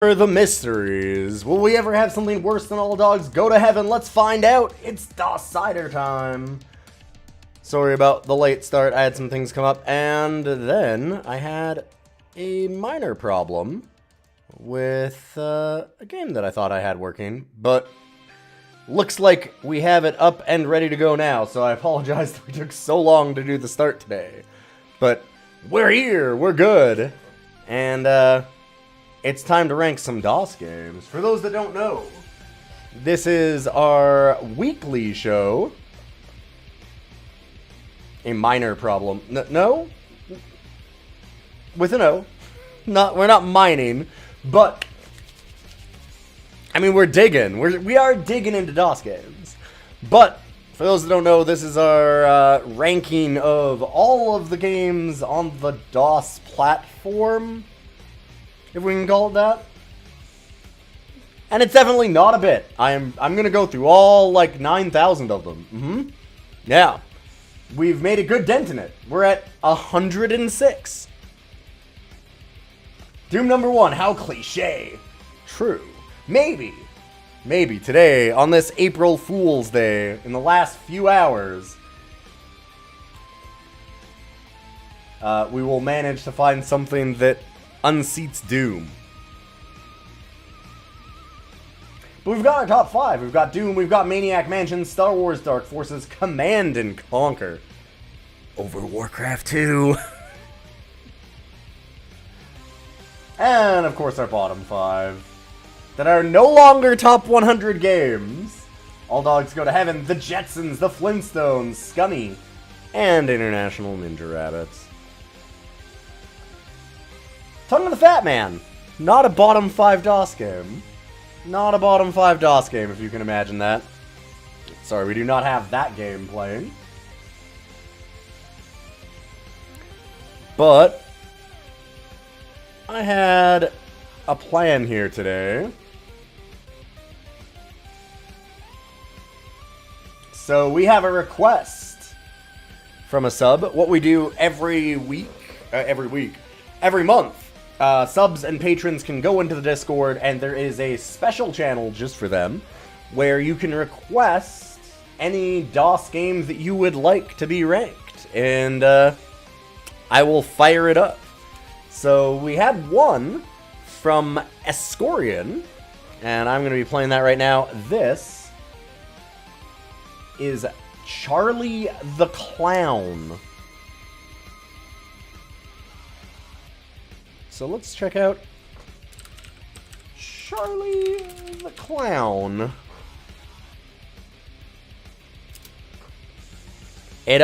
The mysteries. Will we ever have something worse than all dogs go to heaven? Let's find out. It's DOScider time. Sorry about the late start. I had some things come up, and then I had a minor problem with a game that I thought I had working, but looks like we have it up and ready to go now, so I apologize that we took so long to do the start today. But we're here, we're good, and it's time to rank some DOS games. For those that don't know, this is our weekly show. A minor problem. No? With an O. We're not mining, but I mean, we're digging. We are digging into DOS games. But for those that don't know, this is our ranking of all of the games on the DOS platform, if we can call it that. And it's definitely not a bit. I'm gonna go through all like 9,000 of them. Yeah. We've made a good dent in it. We're at 106. Doom number 1, how cliche. True. Maybe today, on this April Fool's Day, in the last few hours, we will manage to find something that unseats Doom. But we've got our top 5. We've got Doom, we've got Maniac Mansion, Star Wars Dark Forces, Command and Conquer, over Warcraft 2. And, of course, our bottom 5. That are no longer top 100 games. All Dogs Go to Heaven, The Jetsons, The Flintstones, Scummy, and International Ninja Rabbits. Tongue of the Fat Man. Not a bottom 5 DOS game. Not a bottom 5 DOS game, if you can imagine that. Sorry, we do not have that game playing. But I had a plan here today. So we have a request from a sub. What we do every month. Subs and patrons can go into the Discord, and there is a special channel just for them, where you can request any DOS game that you would like to be ranked, and I will fire it up. So we had one from Escorian, and I'm going to be playing that right now. This is Charlie the Clown. So let's check out Charlie the Clown. It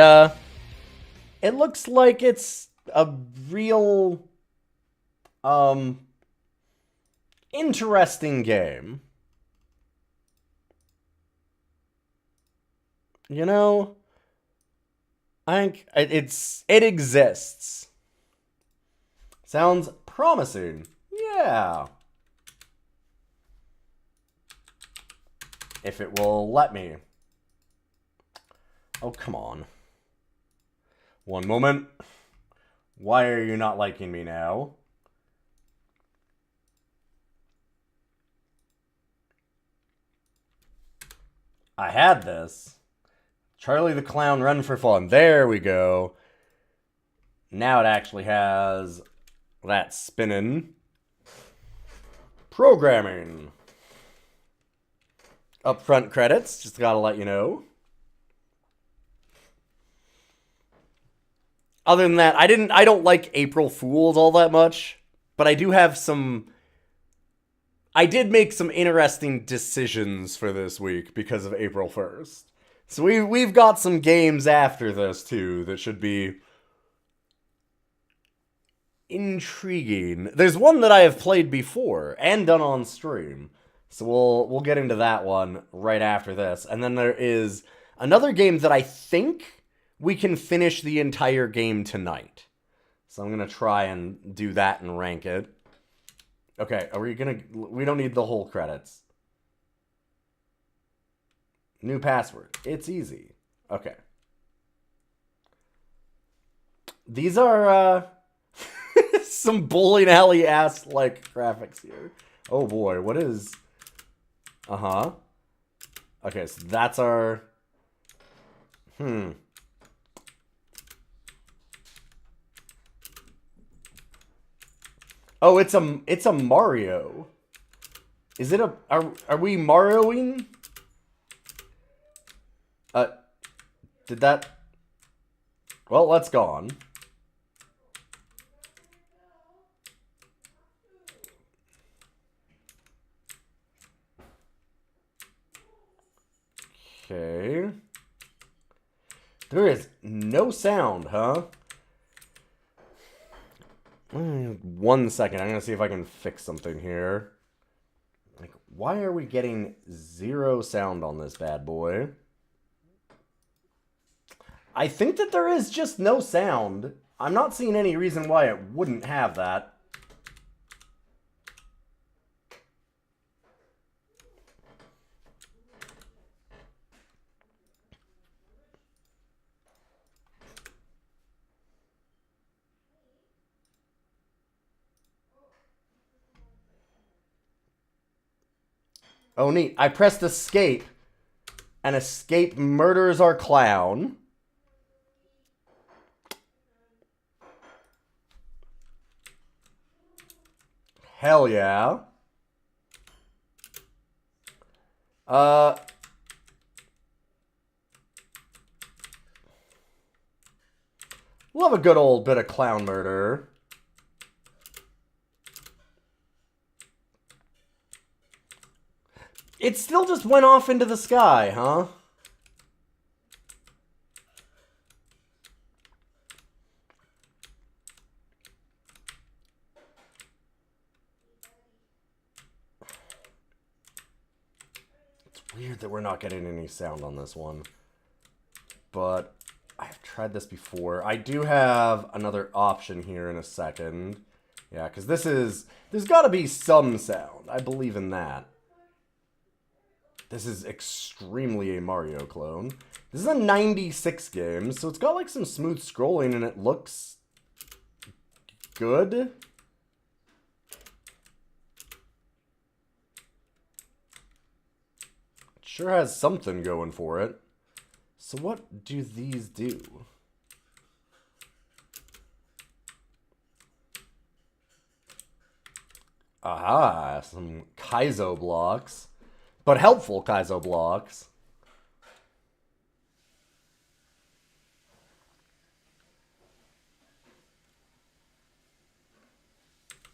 looks like it's a real interesting game. You know, I think it exists. Sounds promising. Yeah. If it will let me. Oh, come on. One moment. Why are you not liking me now? I had this. Charlie the Clown Run for Fun. There we go. Now it actually has that spinning. Programming. Upfront credits, just gotta let you know. Other than that, I don't like April Fools all that much, but I do have I did make some interesting decisions for this week because of April 1st. So we've got some games after this too that should be intriguing. There's one that I have played before and done on stream, so we'll get into that one right after this. And then there is another game that I think we can finish the entire game tonight. So I'm gonna try and do that and rank it. Okay, we don't need the whole credits. New password. It's easy. Okay. These are some bowling alley ass like graphics here. Oh boy, what is... Uh-huh. Okay, so that's our... Oh, it's a Mario. Is it a... Are we Marioing? Did that... Well, that's gone. Okay. There is no sound, huh? 1 second. I'm going to see if I can fix something here. Like, why are we getting 0 sound on this bad boy? I think that there is just no sound. I'm not seeing any reason why it wouldn't have that. Oh, neat. I pressed escape, and escape murders our clown. Hell yeah. Love a good old bit of clown murder. It still just went off into the sky, huh? It's weird that we're not getting any sound on this one. But I've tried this before. I do have another option here in a second. Yeah, because there's got to be some sound. I believe in that. This is extremely a Mario clone. This is a 96 game, so it's got like some smooth scrolling and it looks good. It sure has something going for it. So what do these do? Aha, some Kaizo blocks. But helpful Kaizo blocks.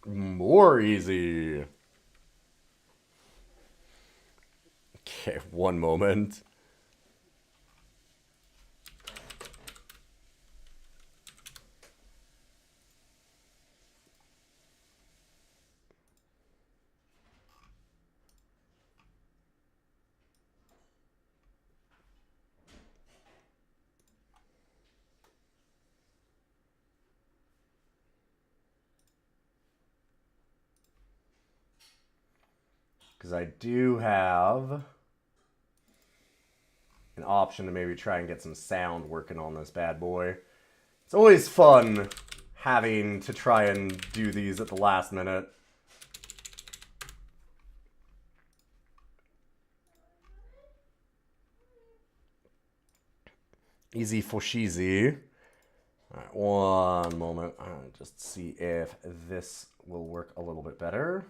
More easy. Okay, one moment. Because I do have an option to maybe try and get some sound working on this bad boy. It's always fun having to try and do these at the last minute. Easy for sheezy. Alright, one moment. I'll just see if this will work a little bit better.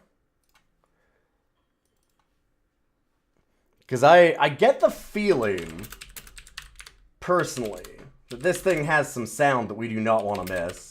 Because I get the feeling, personally, that this thing has some sound that we do not want to miss.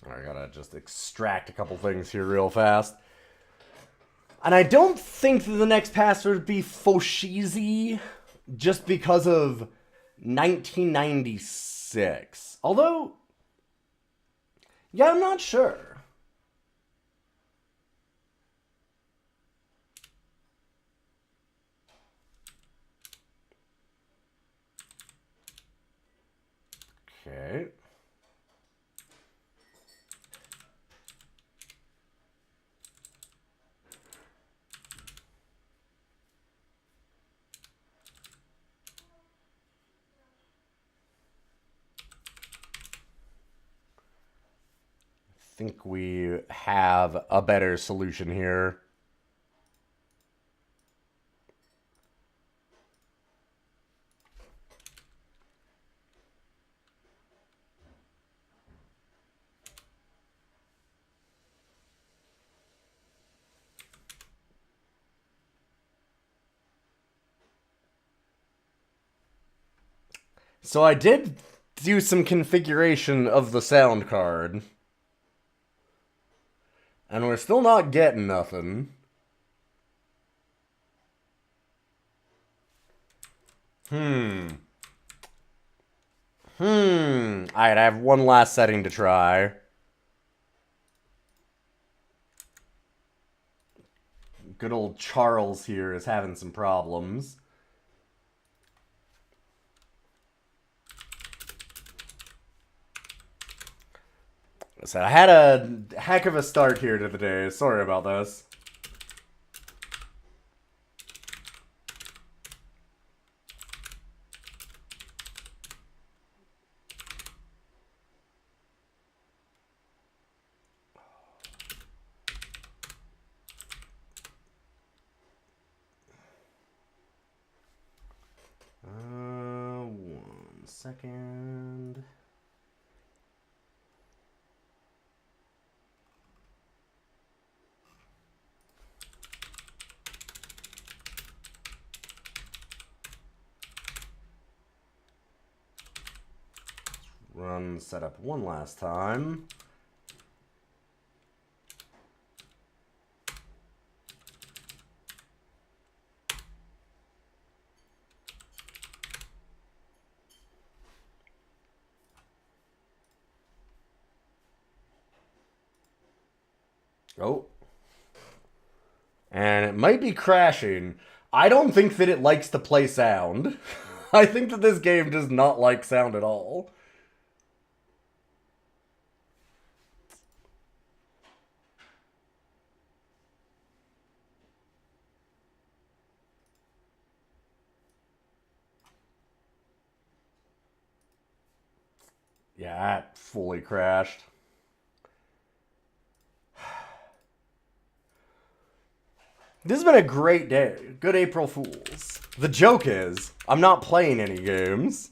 I gotta just extract a couple things here real fast. And I don't think that the next password would be Foshizi just because of 1996. Although, yeah, I'm not sure. Okay. I think we have a better solution here. So I did do some configuration of the sound card. And we're still not getting nothing. Alright, I have one last setting to try. Good old Charles here is having some problems. So I had a heck of a start here to the day. Sorry about this. One second. Run setup one last time. Oh. And it might be crashing. I don't think that it likes to play sound. I think that this game does not like sound at all. Yeah, that fully crashed. This has been a great day. Good April Fools. The joke is, I'm not playing any games.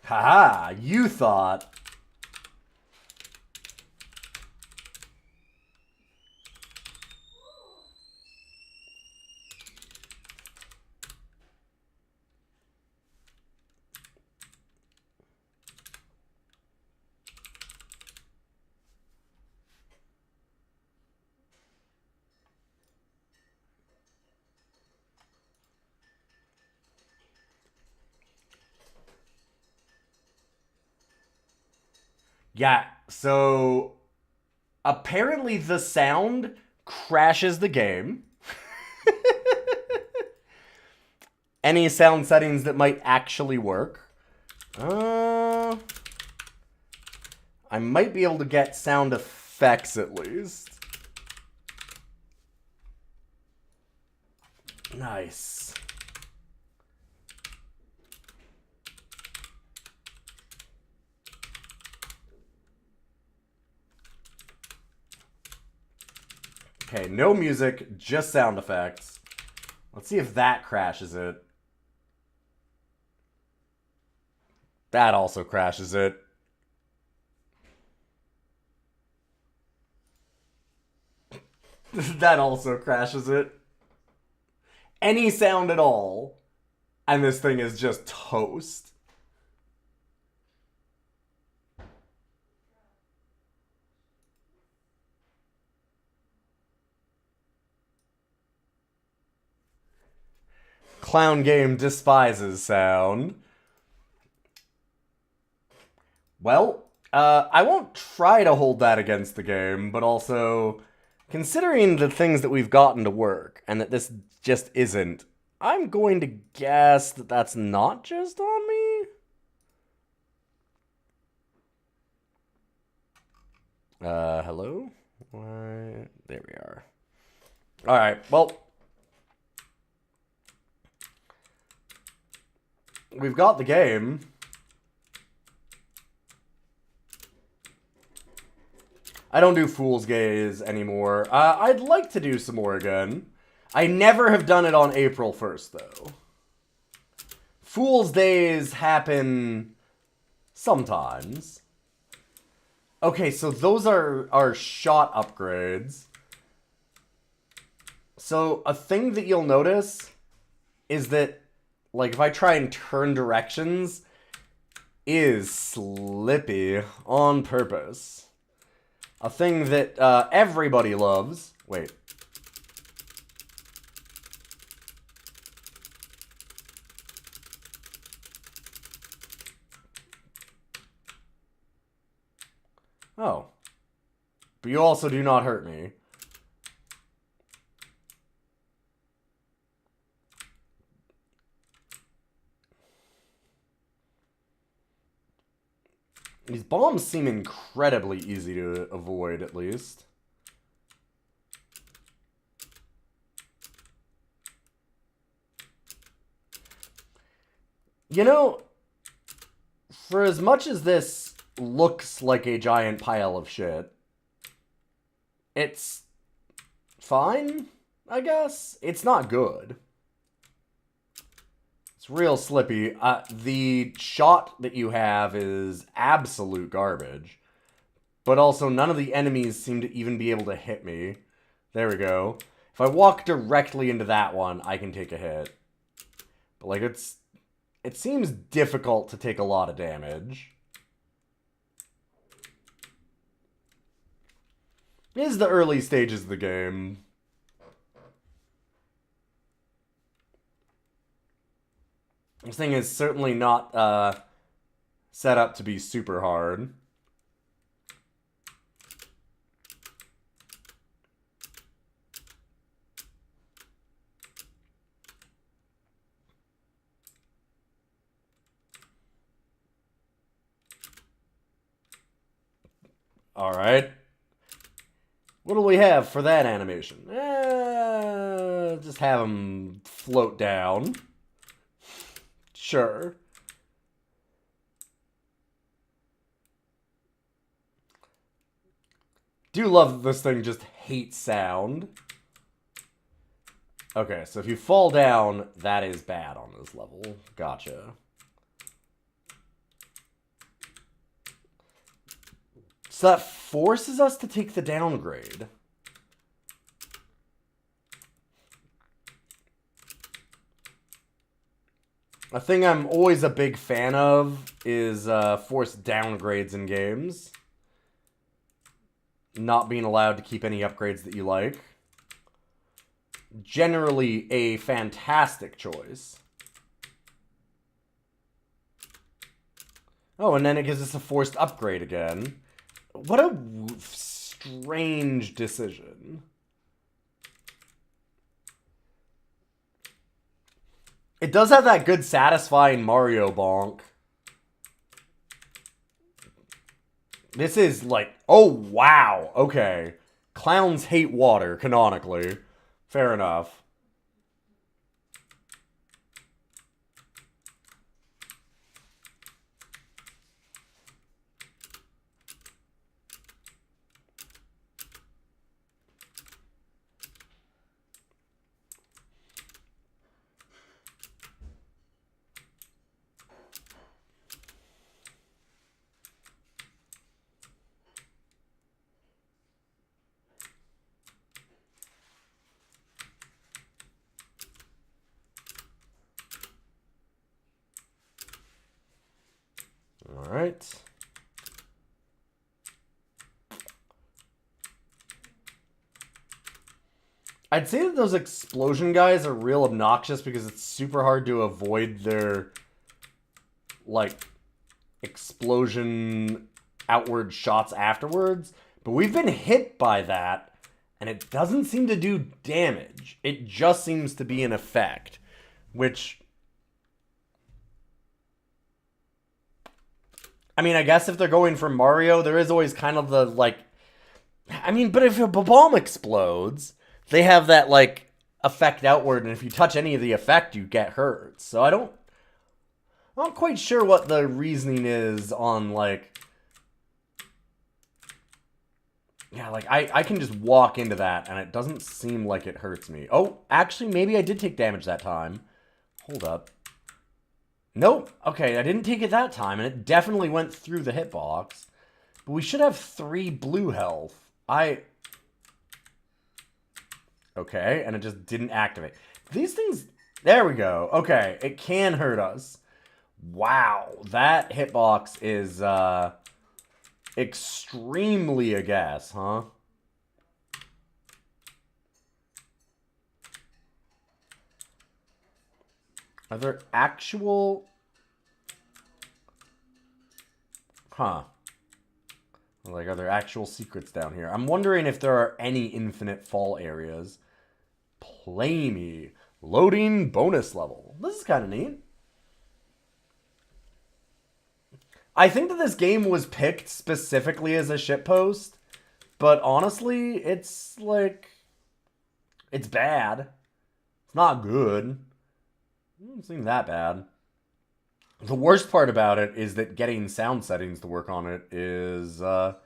Haha, you thought. Yeah, so apparently the sound crashes the game. Any sound settings that might actually work. I might be able to get sound effects at least. Nice. Okay, no music, just sound effects. Let's see if that crashes it. That also crashes it. That also crashes it. Any sound at all, and this thing is just toast. Clown game despises sound. Well, I won't try to hold that against the game, but also, considering the things that we've gotten to work, and that this just isn't, I'm going to guess that that's not just on me. Hello? Why? There we are. Alright, well. We've got the game. I don't do Fool's Gaze anymore. I'd like to do some more again. I never have done it on April 1st, though. Fool's Days happen sometimes. Okay, so those are shot upgrades. So a thing that you'll notice is that, like, if I try and turn directions, is slippy on purpose. A thing that everybody loves. Wait. Oh. But you also do not hurt me. These bombs seem incredibly easy to avoid, at least. You know, for as much as this looks like a giant pile of shit, it's fine, I guess. It's not good. It's real slippy. The shot that you have is absolute garbage. But also, none of the enemies seem to even be able to hit me. There we go. If I walk directly into that one, I can take a hit. But, like, it seems difficult to take a lot of damage. It is the early stages of the game. This thing is certainly not set up to be super hard. Alright. What do we have for that animation? Just have them float down. Sure. Do love that this thing just hates sound. Okay, so if you fall down, that is bad on this level. Gotcha. So that forces us to take the downgrade. A thing I'm always a big fan of is forced downgrades in games. Not being allowed to keep any upgrades that you like. Generally a fantastic choice. Oh, and then it gives us a forced upgrade again. What a strange decision. It does have that good satisfying Mario bonk. This is like, oh wow, okay. Clowns hate water, canonically. Fair enough. Alright. I'd say that those explosion guys are real obnoxious because it's super hard to avoid their, like, explosion outward shots afterwards. But we've been hit by that, and it doesn't seem to do damage. It just seems to be an effect. Which, I mean, I guess if they're going for Mario, there is always kind of the, like, I mean, but if a bomb explodes, they have that, like, effect outward, and if you touch any of the effect, you get hurt. So I'm not quite sure what the reasoning is on, like, yeah, like, I can just walk into that, and it doesn't seem like it hurts me. Oh, actually, maybe I did take damage that time. Hold up. Nope. Okay, I didn't take it that time, and it definitely went through the hitbox. But we should have 3 blue health. Okay, and it just didn't activate. These things... There we go. Okay, it can hurt us. Wow, that hitbox is, extremely a guess, huh? Are there actual... Huh. Like, are there actual secrets down here? I'm wondering if there are any infinite fall areas. Play me. Loading bonus level. This is kind of neat. I think that this game was picked specifically as a shitpost, but honestly, it's like... It's bad. It's not good. It doesn't seem that bad. The worst part about it is that getting sound settings to work on it is not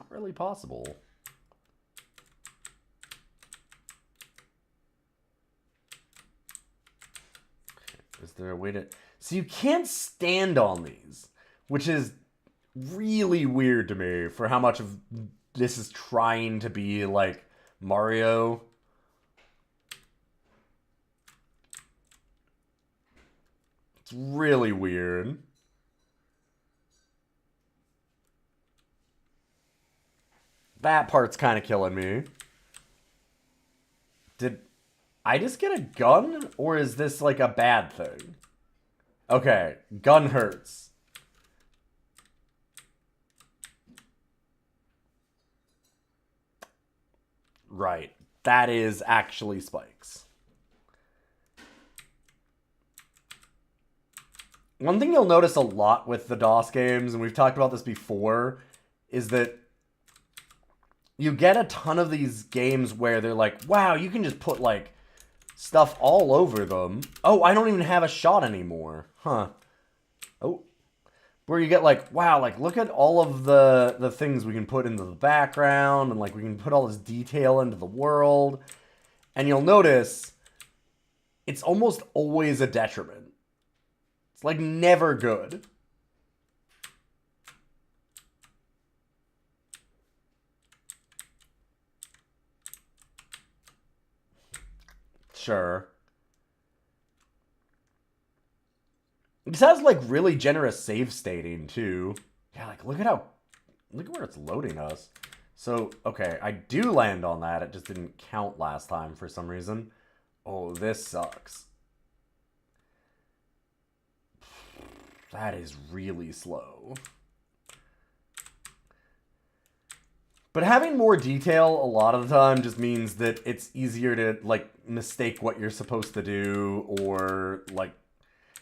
really possible. Is there a way to... So you can't stand on these, which is really weird to me for how much of this is trying to be like Mario. It's really weird. That part's kind of killing me. Did I just get a gun? Or is this like a bad thing? Okay, gun hurts. Right. That is actually spikes. One thing you'll notice a lot with the DOS games, and we've talked about this before, is that you get a ton of these games where they're like, wow, you can just put, like, stuff all over them. Oh, I don't even have a shot anymore. Huh. Oh. Where you get, like, wow, like, look at all of the things we can put into the background, and, like, we can put all this detail into the world. And you'll notice it's almost always a detriment. It's, like, never good. Sure. This has, like, really generous save stating, too. Yeah, like, look at where it's loading us. So, okay, I do land on that. It just didn't count last time for some reason. Oh, this sucks. That is really slow. But having more detail a lot of the time just means that it's easier to, like, mistake what you're supposed to do, or, like,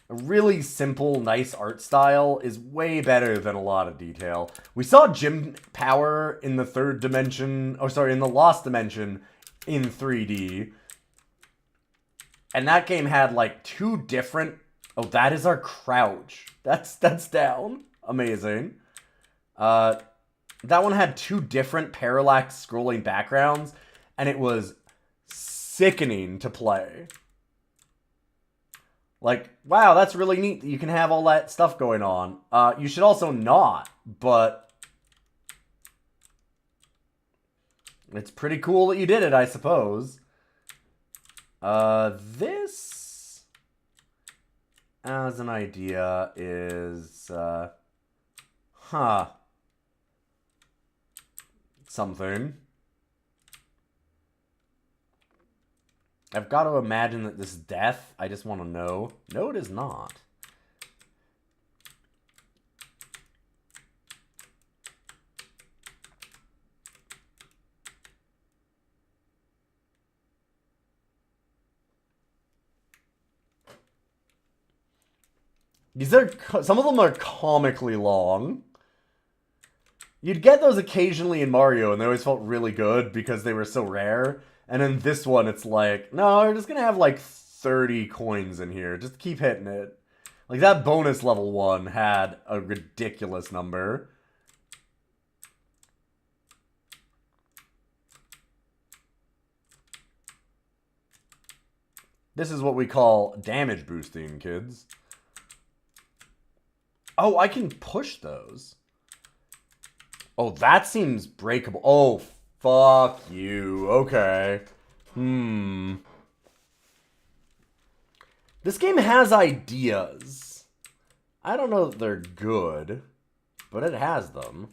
a really simple, nice art style is way better than a lot of detail. We saw Gym Power in the third dimension, in the Lost Dimension in 3D. And that game had, like, 2 different... Oh, that is our crouch. That's down. Amazing. That one had 2 different parallax scrolling backgrounds, and it was sickening to play. Like, wow, that's really neat that you can have all that stuff going on. You should also not, but it's pretty cool that you did it, I suppose. This, as an idea, is, something. I've got to imagine that this is death. I just want to know. No, it is not. These are, some of them are comically long. You'd get those occasionally in Mario, and they always felt really good because they were so rare. And in this one, it's like, no, we're just gonna have like 30 coins in here. Just keep hitting it. Like, that bonus level one had a ridiculous number. This is what we call damage boosting, kids. Oh, I can push those. Oh, that seems breakable. Oh, fuck you. Okay. This game has ideas. I don't know that they're good, but it has them.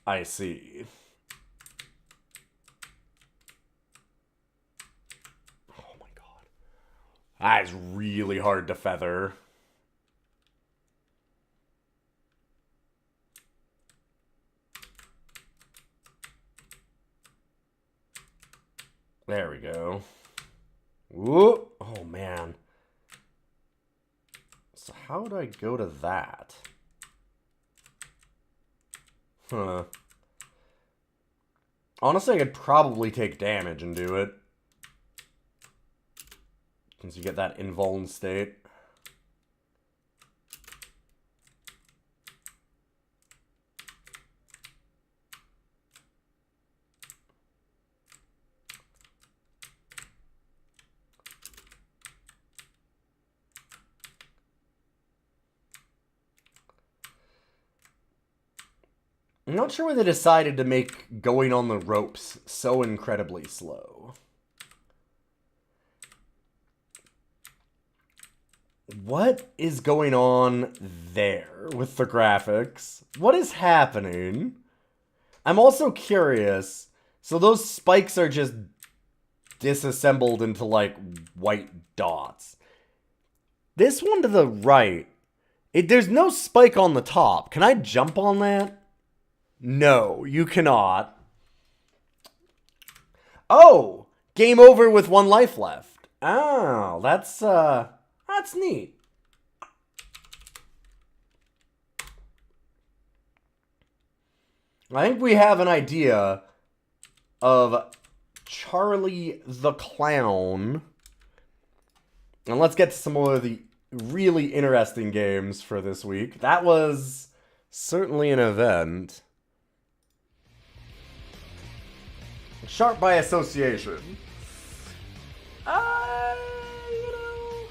I see. Oh my god. That is really hard to feather. There we go. Whoop. Oh man. So how do I go to that? Huh. Honestly, I could probably take damage and do it. Since you get that invuln state. I'm not sure why they decided to make going on the ropes so incredibly slow. What is going on there with the graphics? What is happening? I'm also curious. So those spikes are just disassembled into, like, white dots. This one to the right, there's no spike on the top. Can I jump on that? No, you cannot. Oh! Game over with 1 life left. Oh, that's neat. I think we have an idea of Charlie the Clown. And let's get to some more of the really interesting games for this week. That was certainly an event. Sharp by association. You know,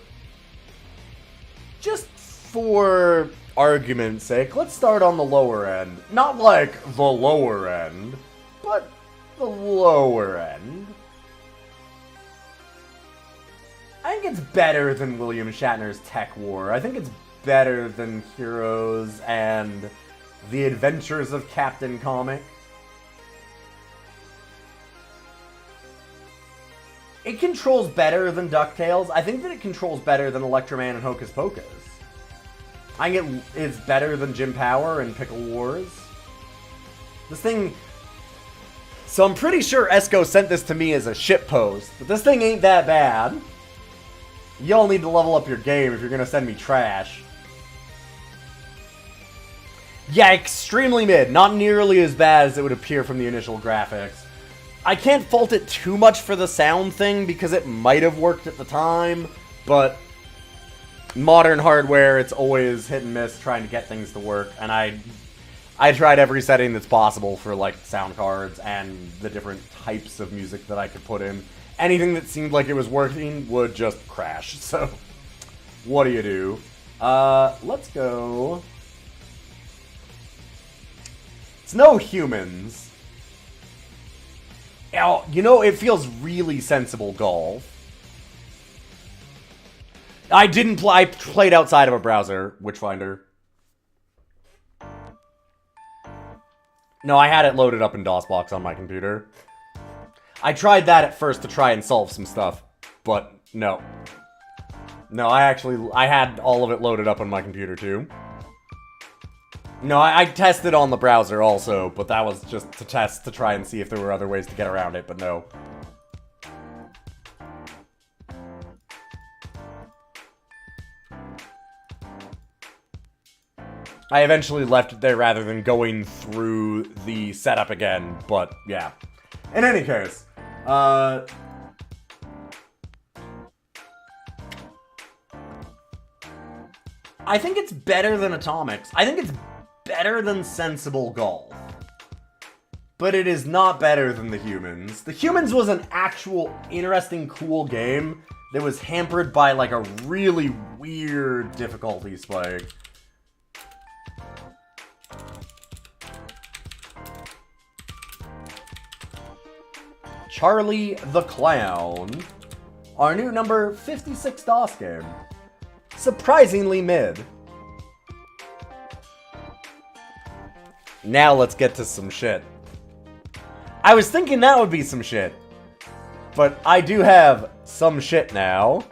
just for argument's sake, let's start on the lower end. Not like the lower end, but the lower end. I think it's better than William Shatner's Tech War. I think it's better than Heroes and The Adventures of Captain Comic. It controls better than DuckTales. I think that it controls better than Electroman and Hocus Pocus. I think it's better than Jim Power and Pickle Wars. This thing... So I'm pretty sure Esco sent this to me as a shitpost, but this thing ain't that bad. Y'all need to level up your game if you're gonna send me trash. Yeah, extremely mid. Not nearly as bad as it would appear from the initial graphics. I can't fault it too much for the sound thing, because it might have worked at the time, but modern hardware, it's always hit and miss trying to get things to work, and I tried every setting that's possible for, like, sound cards and the different types of music that I could put in. Anything that seemed like it was working would just crash, so what do you do? Let's go... It's no humans. Oh, you know, it feels really sensible golf. I didn't play. I played outside of a browser, Witchfinder. No, I had it loaded up in DOSBox on my computer. I tried that at first to try and solve some stuff, but no. No, I had all of it loaded up on my computer too. No, I tested on the browser also, but that was just to test to try and see if there were other ways to get around it, but no. I eventually left it there rather than going through the setup again, but yeah. In any case, I think it's better than Atomics. I think it's better than Sensible Golf. But it is not better than The Humans. The Humans was an actual interesting, cool game that was hampered by like a really weird difficulty spike. Charlie the Clown, our new number 56 DOS game. Surprisingly mid. Now let's get to some shit. I was thinking that would be some shit, but I do have some shit now.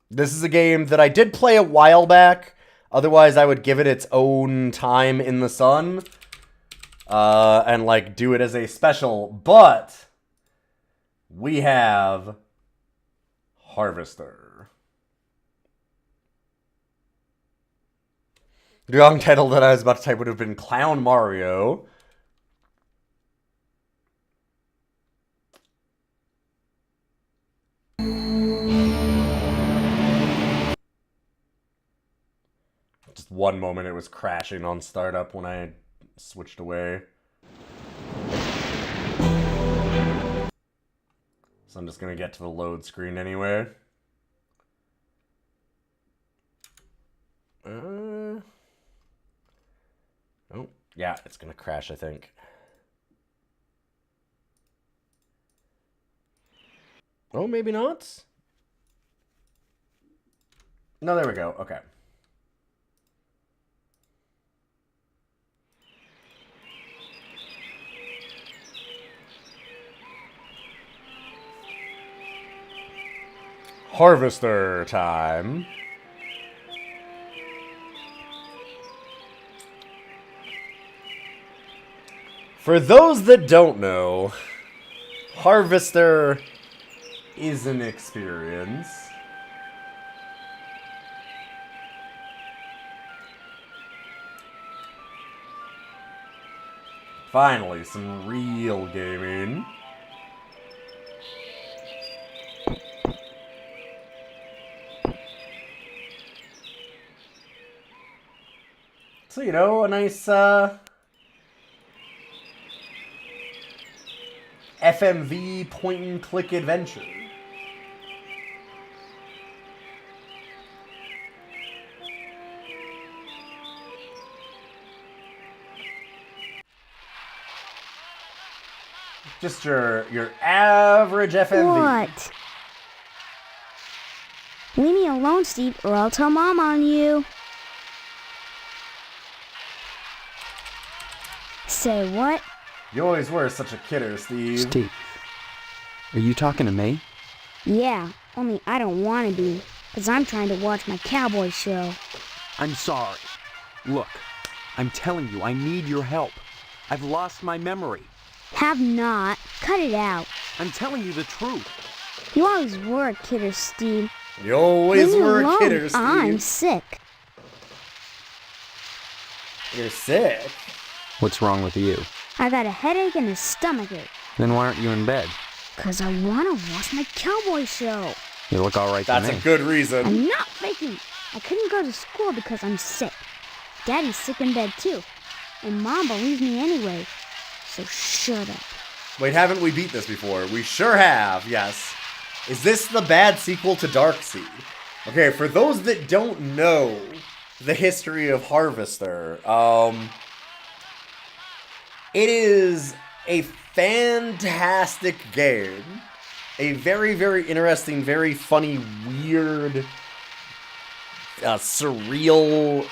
This is a game that I did play a while back. Otherwise, I would give it its own time in the sun. And, like, do it as a special. But we have Harvester. The wrong title that I was about to type would have been Clown Mario. Just one moment it was crashing on startup when I switched away. So I'm just gonna get to the load screen anyway. Oh, yeah, it's gonna crash, I think. Oh, maybe not? No, there we go. Okay. Harvester time. For those that don't know, Harvester is an experience. Finally, some real gaming. So, you know, a nice, FMV point-and-click adventure. Just your average FMV. What? Leave me alone, Steve, or I'll tell Mom on you. Say what? You always were such a kidder, Steve. Steve, are you talking to me? Yeah, only I don't want to be, because I'm trying to watch my cowboy show. I'm sorry. Look, I'm telling you, I need your help. I've lost my memory. Have not. Cut it out. I'm telling you the truth. You always were a kidder, Steve. You always Leave me were a alone. kidder, Steve. I'm sick. You're sick? What's wrong with you? I got a headache and a stomachache. Then why aren't you in bed? Because I want to watch my cowboy show. You look all right to That's me. a good reason. I'm not faking. I couldn't go to school because I'm sick. Daddy's sick in bed too. And Mom believes me anyway. So shut up. Wait, haven't we beat this before? We sure have, yes. Is this the bad sequel to Darkseid? Okay, for those that don't know the history of Harvester, it is a fantastic game. A very, very interesting, very funny, weird, surreal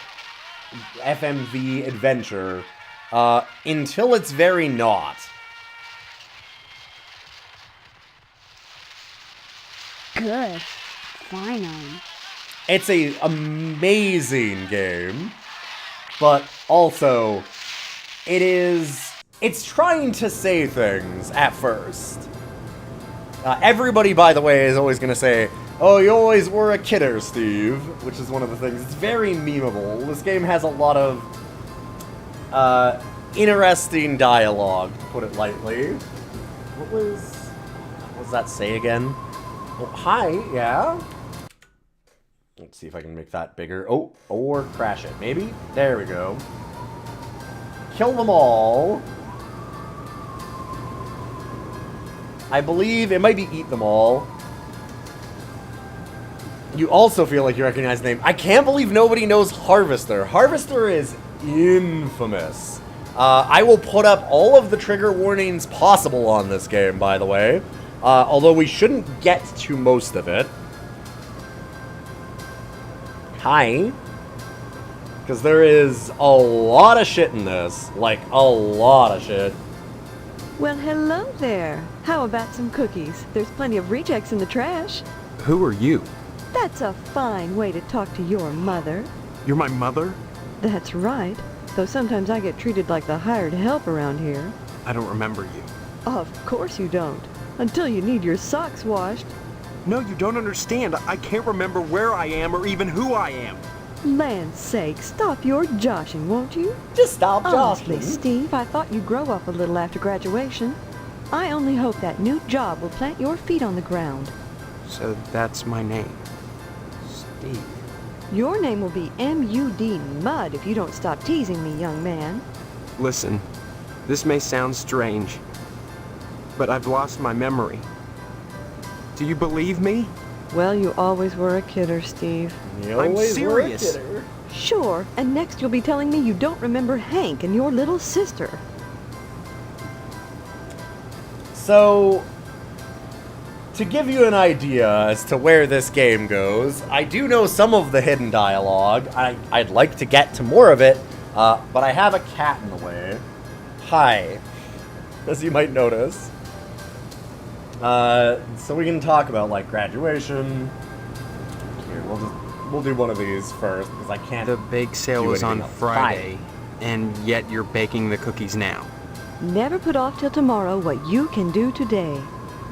FMV adventure. Until it's very not. Good. Finally. It's a amazing game, but also it's trying to say things at first. Everybody, by the way, is always going to say, "Oh, you always were a kidder, Steve," which is one of the things. It's very memeable. This game has a lot of interesting dialogue, to put it lightly. What does that say again? Oh, hi, yeah? Let's see if I can make that bigger. Oh, or crash it, maybe? There we go. Kill them all. I believe it might be eat them all. You also feel like you recognize the name. I can't believe nobody knows Harvester. Harvester is infamous. I will put up all of the trigger warnings possible on this game, by the way. Although we shouldn't get to most of it. Hi. Because there is a lot of shit in this. Like, a lot of shit. Well, hello there. How about some cookies? There's plenty of rejects in the trash. Who are you? That's a fine way to talk to your mother. You're my mother? That's right. Though sometimes I get treated like the hired help around here. I don't remember you. Of course you don't. Until you need your socks washed. No, you don't understand. I can't remember where I am or even who I am. Land's sake, stop your joshing, won't you? Just stop Honestly, joshing. Steve, I thought you'd grow up a little after graduation. I only hope that new job will plant your feet on the ground. So that's my name. Steve. Your name will be M.U.D. Mud if you don't stop teasing me, young man. Listen, this may sound strange, but I've lost my memory. Do you believe me? Well, you always were a kidder, Steve. You I'm always were a serious. kidder. Sure, and next you'll be telling me you don't remember Hank and your little sister. So, to give you an idea as to where this game goes, I do know some of the hidden dialogue. I'd like to get to more of it, but I have a cat in the way. Hi, as you might notice. So we can talk about, like, graduation. Here, we'll do one of these first, because I can't. The bake sale do is on anything else. Friday, and yet you're baking the cookies now. Never put off till tomorrow what you can do today.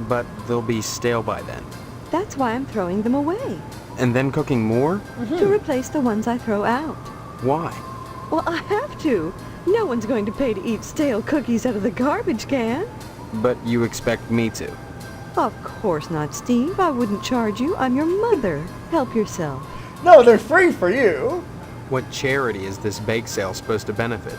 But they'll be stale by then. That's why I'm throwing them away. And then cooking more? To replace the ones I throw out. Why? Well, I have to. No one's going to pay to eat stale cookies out of the garbage can. But you expect me to. Of course not, Steve. I wouldn't charge you. I'm your mother. Help yourself. No, they're free for you. What charity is this bake sale supposed to benefit?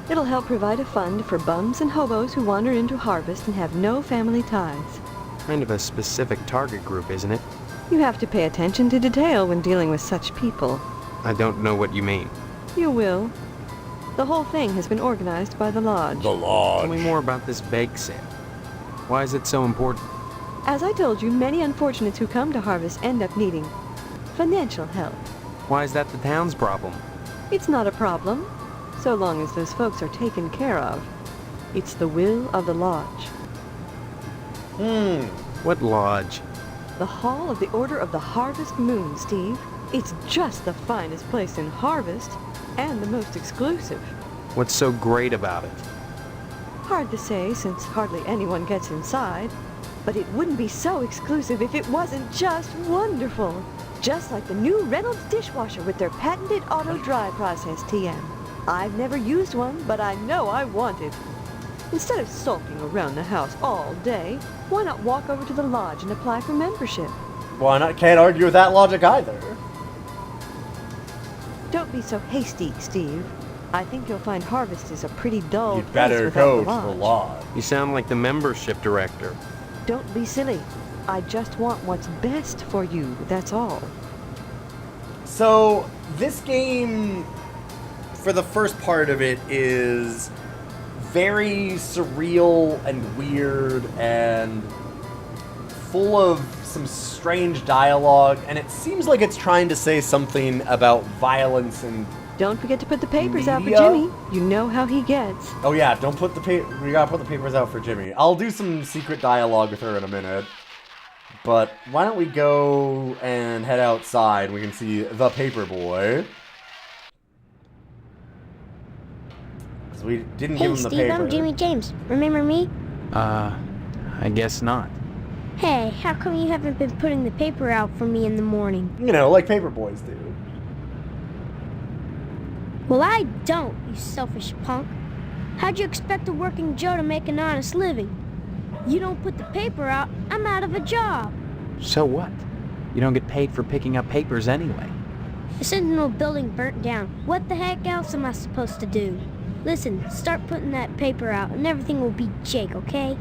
It'll help provide a fund for bums and hobos who wander into Harvest and have no family ties. Kind of a specific target group, isn't it? You have to pay attention to detail when dealing with such people. I don't know what you mean. You will. The whole thing has been organized by the Lodge. The Lodge. Tell me more about this bake sale. Why is it so important? As I told you, many unfortunates who come to Harvest end up needing financial help. Why is that the town's problem? It's not a problem, so long as those folks are taken care of. It's the will of the Lodge. What lodge? The Hall of the Order of the Harvest Moon, Steve. It's just the finest place in Harvest, and the most exclusive. What's so great about it? Hard to say, since hardly anyone gets inside. But it wouldn't be so exclusive if it wasn't just wonderful. Just like the new Reynolds dishwasher with their patented auto-dry process, TM. I've never used one, but I know I want it. Instead of sulking around the house all day, why not walk over to the Lodge and apply for membership? Well, I can't argue with that logic either. Don't be so hasty, Steve. I think you'll find Harvest is a pretty dull You'd place better without go the to the Lodge. Lodge. You sound like the membership director. Don't be silly. I just want what's best for you, that's all. So, this game, for the first part of it, is very surreal and weird and full of some strange dialogue, and it seems like it's trying to say something about violence and... Don't forget to put the papers out for Media? Jimmy. You know how he gets. Oh yeah, don't put the we gotta put the papers out for Jimmy. I'll do some secret dialogue with her in a minute. But why don't we go and head outside? We can see the Paperboy. Because we didn't give Hey, him the Steve, paper. I'm Jimmy James. Remember me? I guess not. Hey, how come you haven't been putting the paper out for me in the morning? You know, like Paperboys do. Well, I don't, you selfish punk. How'd you expect a working Joe to make an honest living? You don't put the paper out, I'm out of a job. So what? You don't get paid for picking up papers anyway. The Sentinel building burnt down. What the heck else am I supposed to do? Listen, start putting that paper out and everything will be Jake, okay?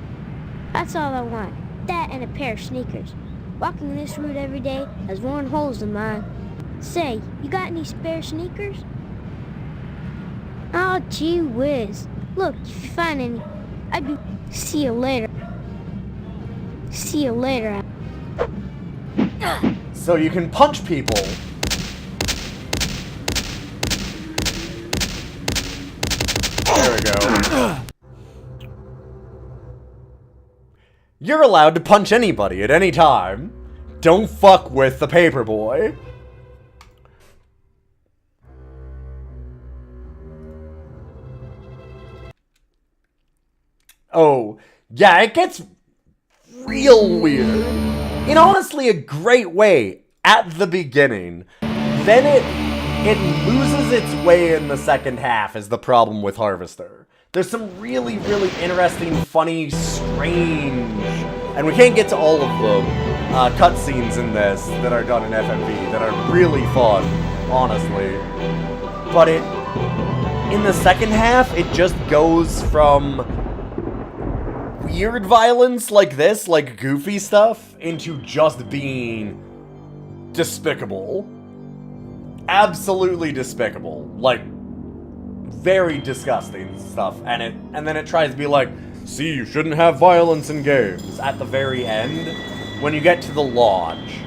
That's all I want. That and a pair of sneakers. Walking this route every day has worn holes in mine. Say, you got any spare sneakers? Oh, gee whiz. Look, if you find any, I'd be... See you later. See you later. So you can punch people. There we go. You're allowed to punch anybody at any time. Don't fuck with the Paperboy. Oh, yeah, it gets real weird. In honestly a great way at the beginning. Then it loses its way in the second half is the problem with Harvester. There's some really, really interesting, funny, strange, and we can't get to all of them, cutscenes in this that are done in FMV that are really fun, honestly. But in the second half, it just goes from weird violence like this, like goofy stuff, into just being despicable. Absolutely despicable. Like, very disgusting stuff. And then it tries to be like, see, you shouldn't have violence in games. At the very end, when you get to the lodge,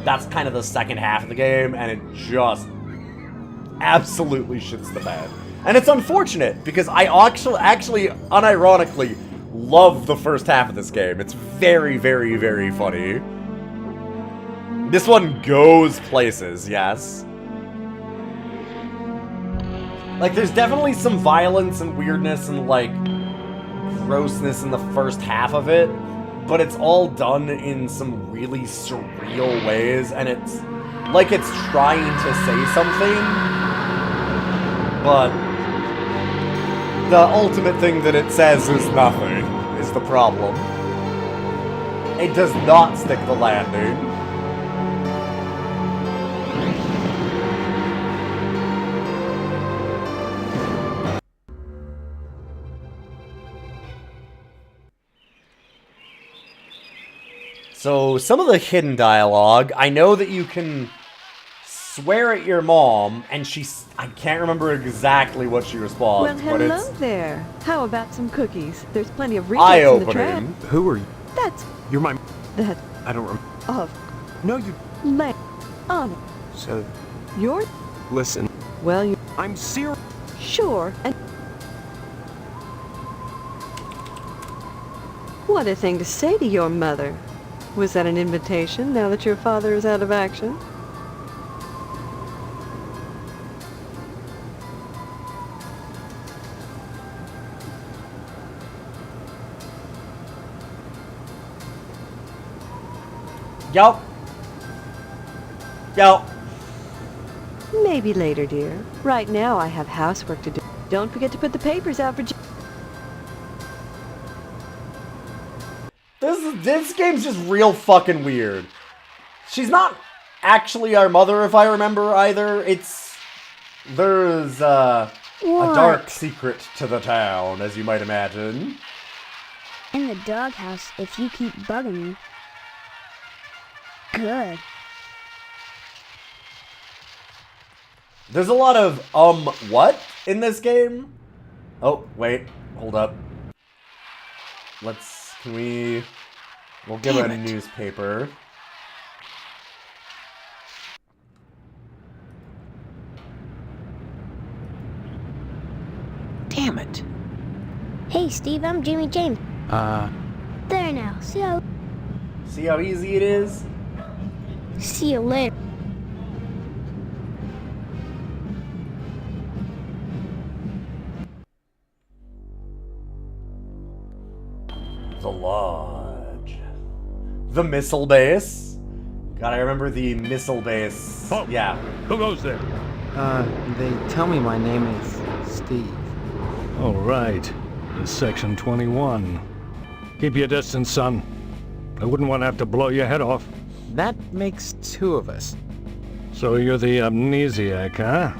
that's kind of the second half of the game, and it just absolutely shits the bed. And it's unfortunate, because I actually unironically, love the first half of this game. It's very, very, very funny. This one goes places, yes. Like, there's definitely some violence and weirdness and, like, grossness in the first half of it, but it's all done in some really surreal ways, and it's like it's trying to say something, but the ultimate thing that it says is nothing, is the problem. It does not stick the landing. So, some of the hidden dialogue, I know that you can swear at your mom, and I can't remember exactly what she responds, Well, but hello it's there. How about some cookies? There's plenty of rejects in the trash. eye-opening. Who are you? That's You're my... that I don't remember. of No, you... land on So, your. listen. Well, you I'm serious. sure and. What a thing to say to your mother. Was that an invitation now that your father is out of action? Yup. Yup. Maybe later, dear. Right now I have housework to do. Don't forget to put the papers out for... This game's just real fucking weird. She's not actually our mother, if I remember, either. There's a dark secret to the town, as you might imagine. In the doghouse, if you keep bugging me. Good. There's a lot of, what? In this game? Oh, wait. Hold up. We'll give it a newspaper. Damn it. Hey, Steve, I'm Jimmy James. Uh, There now. See how... See how easy it is? See you later. The Lodge. The missile base. Gotta remember the missile base. Oh, yeah. Who goes there? They tell me my name is Steve. All right. It's Section 21. Keep your distance, son. I wouldn't want to have to blow your head off. That makes two of us. So you're the amnesiac, huh?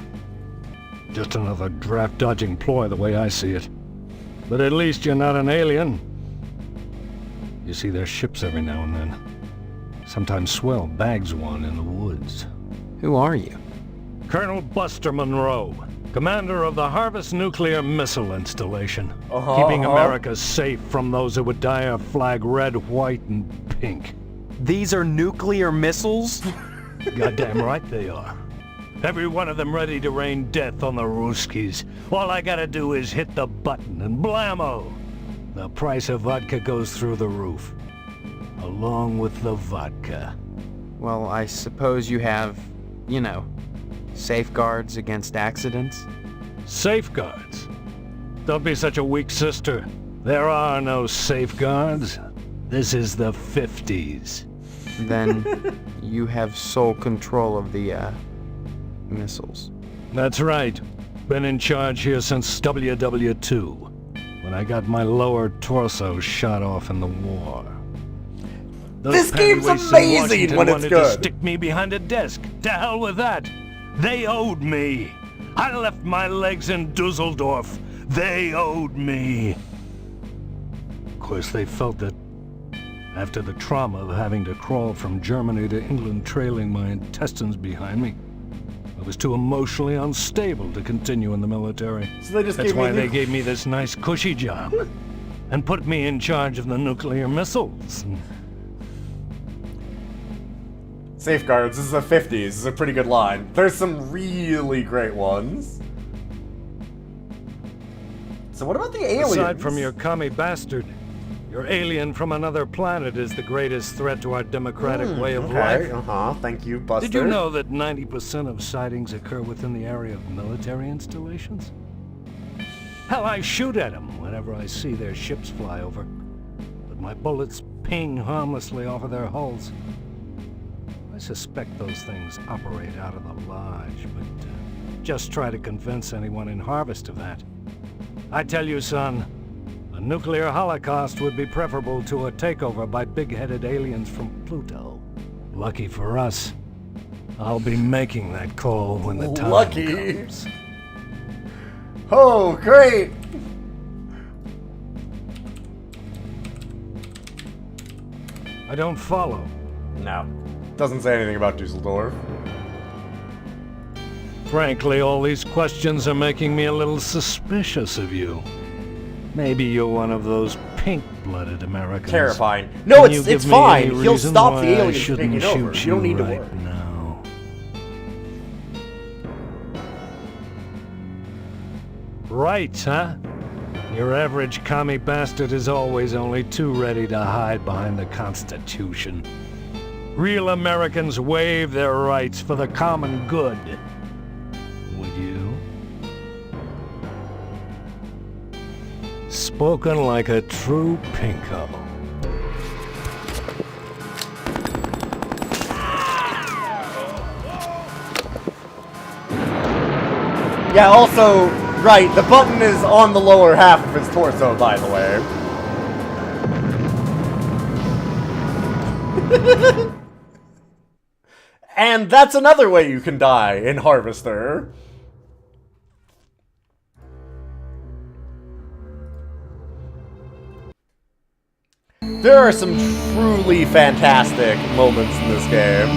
Just another draft-dodging ploy the way I see it. But at least you're not an alien. You see their ships every now and then. Sometimes Swell bags one in the woods. Who are you? Colonel Buster Monroe, commander of the Harvest Nuclear Missile Installation. Keeping America safe from those who would dye our flag red, white, and pink. These are nuclear missiles? Goddamn right they are. Every one of them ready to rain death on the Ruskies. All I gotta do is hit the button and blammo! The price of vodka goes through the roof. Along with the vodka. Well, I suppose you have, you know, safeguards against accidents? Safeguards? Don't be such a weak sister. There are no safeguards. This is the 50s. Then you have sole control of the, missiles. That's right. Been in charge here since WW2, when I got my lower torso shot off in the war. Those This game's paddyweights in amazing Washington when it's wanted good. to stick me behind a desk. To hell with that. They owed me. I left my legs in Dusseldorf. They owed me. Of course, they felt that after the trauma of having to crawl from Germany to England trailing my intestines behind me, I was too emotionally unstable to continue in the military. So they just That's gave me why they gave me this nice cushy job and put me in charge of the nuclear missiles. Safeguards, this is the 50s. This is a pretty good line. There's some really great ones. So what about the aliens? Aside from your commie bastard, your alien from another planet is the greatest threat to our democratic way of life. Thank you, Buster. Did you know that 90% of sightings occur within the area of military installations? Hell, I shoot at them whenever I see their ships fly over. But my bullets ping harmlessly off of their hulls. I suspect those things operate out of the Lodge, but just try to convince anyone in Harvest of that. I tell you, son, a nuclear holocaust would be preferable to a takeover by big-headed aliens from Pluto. Lucky for us, I'll be making that call when the time comes. Oh, great! I don't follow. No. Doesn't say anything about Dusseldorf. Frankly, all these questions are making me a little suspicious of you. Maybe you're one of those pink-blooded Americans. Terrifying. No, Can you it's give me fine. any He'll reason stop why the I aliens from shouldn't taking over. shoot You don't need to right worry. now. Right, huh? Your average commie bastard is always only too ready to hide behind the Constitution. Real Americans waive their rights for the common good. Would you? Spoken like a true pinko. Yeah, also, right, the button is on the lower half of his torso, by the way. And that's another way you can die in Harvester. There are some truly fantastic moments in this game.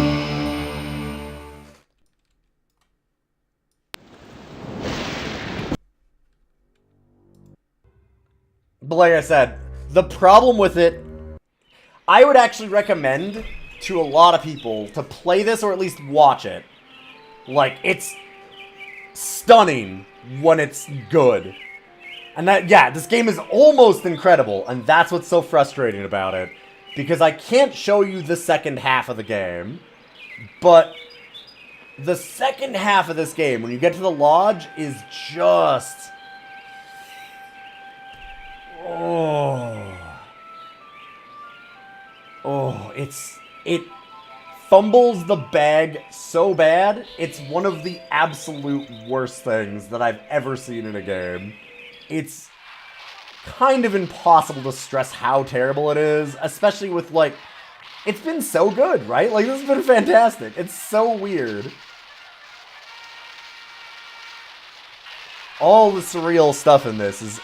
But like I said, the problem with it, I would actually recommend to a lot of people to play this or at least watch it. Like, it's stunning when it's good. And that, yeah, this game is almost incredible, and that's what's so frustrating about it. because I can't show you the second half of the game, but the second half of this game, when you get to the lodge, is just... it fumbles the bag so bad. It's one of the absolute worst things that I've ever seen in a game. It's kind of impossible to stress how terrible it is, especially with, like, it's been so good, right? Like, this has been fantastic. It's so weird. All the surreal stuff in this is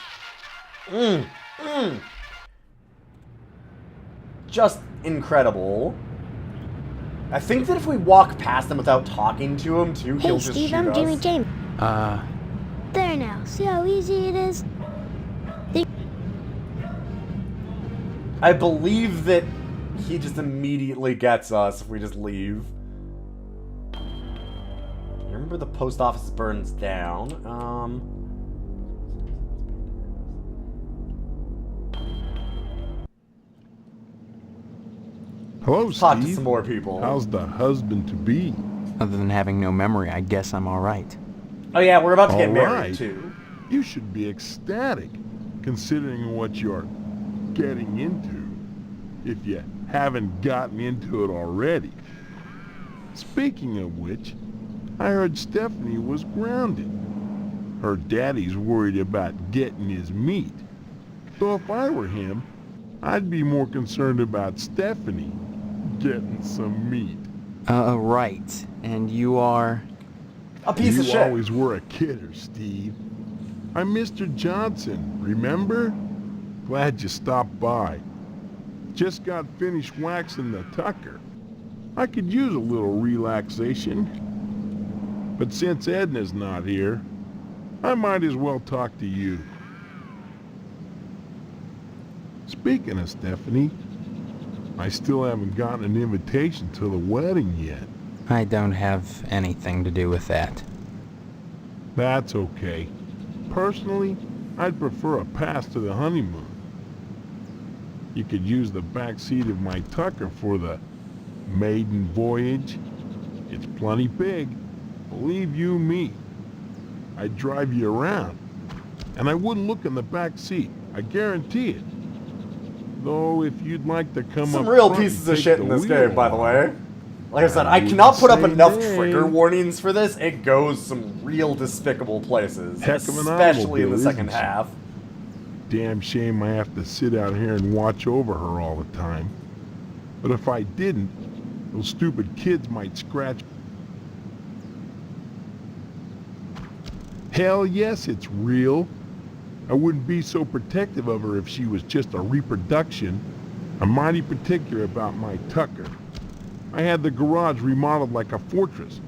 just incredible. I think that if we walk past him without talking to him, too, he'll just Steve, shoot I'm us. Jimmy James. There now. See how easy it is? I believe that he just immediately gets us if we just leave. Remember the post office burns down. Hello, Talk Steve. to some more people. How's the husband-to-be? Other than having no memory, I guess I'm all right. Oh yeah, we're about to get All married, right. too. You should be ecstatic, considering what you're getting into, if you haven't gotten into it already. Speaking of which, I heard Stephanie was grounded. Her daddy's worried about getting his meat. So if I were him, I'd be more concerned about Stephanie getting some meat. Right. And you are... A piece of You shit. always were a kidder, Steve. I'm Mr. Johnson, remember? Glad you stopped by. Just got finished waxing the tucker. I could use a little relaxation. But since Edna's not here, I might as well talk to you. Speaking of Stephanie, I still haven't gotten an invitation to the wedding yet. I don't have anything to do with that. That's okay. Personally, I'd prefer a pass to the honeymoon. You could use the back seat of my Tucker for the maiden voyage. It's plenty big, believe you me. I'd drive you around, and I wouldn't look in the back seat, I guarantee it. Though if you'd like to come Some up real front and pieces of take shit the in this wheel game, by the a way. while, Like I said, I I cannot put up wouldn't enough say trigger nay. warnings for this. It goes some real despicable places, Heck of an especially in the automobile, second isn't it? half. Damn shame I have to sit out here and watch over her all the time. But if I didn't, those stupid kids might scratch. Hell yes, it's real. I wouldn't be so protective of her if she was just a reproduction. I'm mighty particular about my Tucker. I had the garage remodeled like a fortress,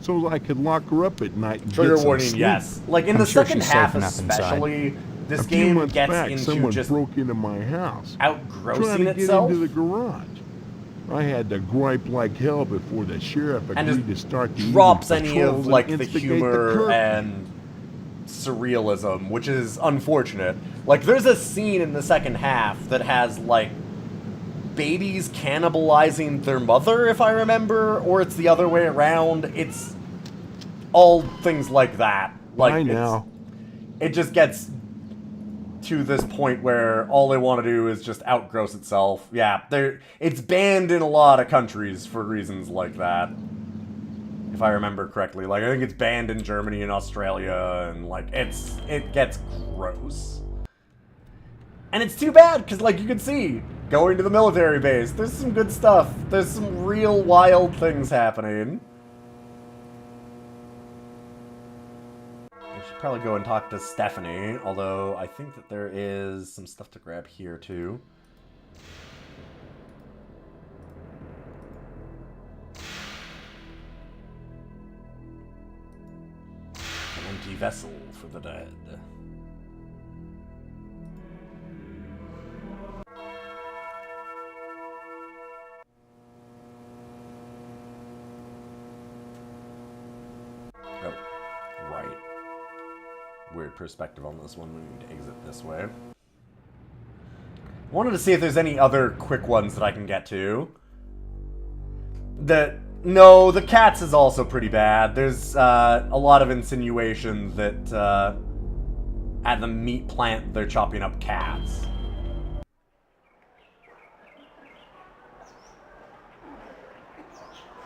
so I could lock her up at night and Trigger get some warning, sleep. yes. Like in I'm the sure second she's half safe enough inside. especially, this A few game months gets back, into someone just broke into my house, outgrossing trying to get itself. into the garage. I had to gripe like hell before the sheriff And agreed just to start the drops evening any of patrols like and the instigate humor curfew. and surrealism, which is unfortunate. Like there's a scene in the second half that has like babies cannibalizing their mother, if I remember, or it's the other way around. It's all things like that. Like Bye it's- now. it just gets to this point where all they want to do is just outgross itself. Yeah, it's banned in a lot of countries for reasons like that. If I remember correctly. Like, I think it's banned in Germany and Australia, and, like, it gets gross. And it's too bad, because, like, you can see, going to the military base, there's some good stuff. There's some real wild things happening. I should probably go and talk to Stephanie, although I think that there is some stuff to grab here, too. An empty vessel for the dead. Oh, right. Weird perspective on this one. We need to exit this way. Wanted to see if there's any other quick ones that I can get to. No, the cats is also pretty bad. There's a lot of insinuation that at the meat plant they're chopping up cats.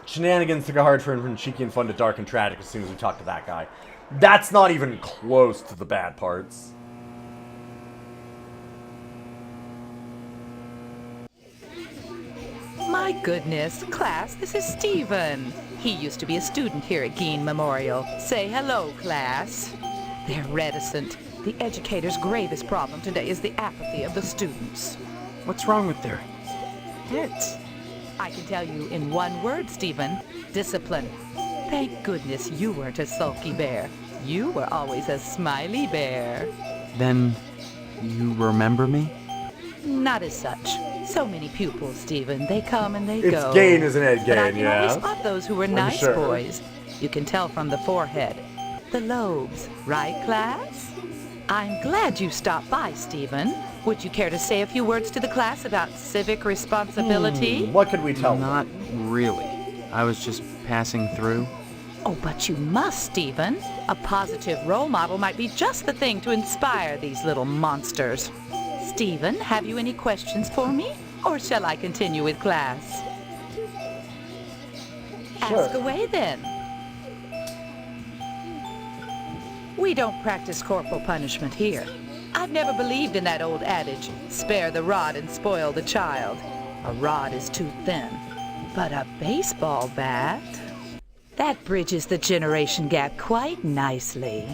Shenanigans took a hard turn from cheeky and fun to dark and tragic as soon as we talked to that guy. That's not even close to the bad parts. My goodness, class, this is Stephen. He used to be a student here at Gein Memorial. Say hello, class. They're reticent. The educator's gravest problem today is the apathy of the students. What's wrong with their heads? I can tell you in one word, Stephen. Discipline. Thank goodness you weren't a sulky bear. You were always a smiley bear. Then you remember me? Not as such. So many pupils, Stephen. They come and they It's go. Gain, isn't it, But I Gain? can always Yeah. spot those who were I'm nice sure. boys. You can tell from the forehead. The lobes, right, class? I'm glad you stopped by, Stephen. Would you care to say a few words to the class about civic responsibility? What could we tell them? Not really. I was just passing through. Oh, but you must, Stephen. A positive role model might be just the thing to inspire these little monsters. Stephen, have you any questions for me? Or shall I continue with class? Ask Sure. away, then. We don't practice corporal punishment here. I've never believed in that old adage, spare the rod and spoil the child. A rod is too thin, but a baseball bat? That bridges the generation gap quite nicely.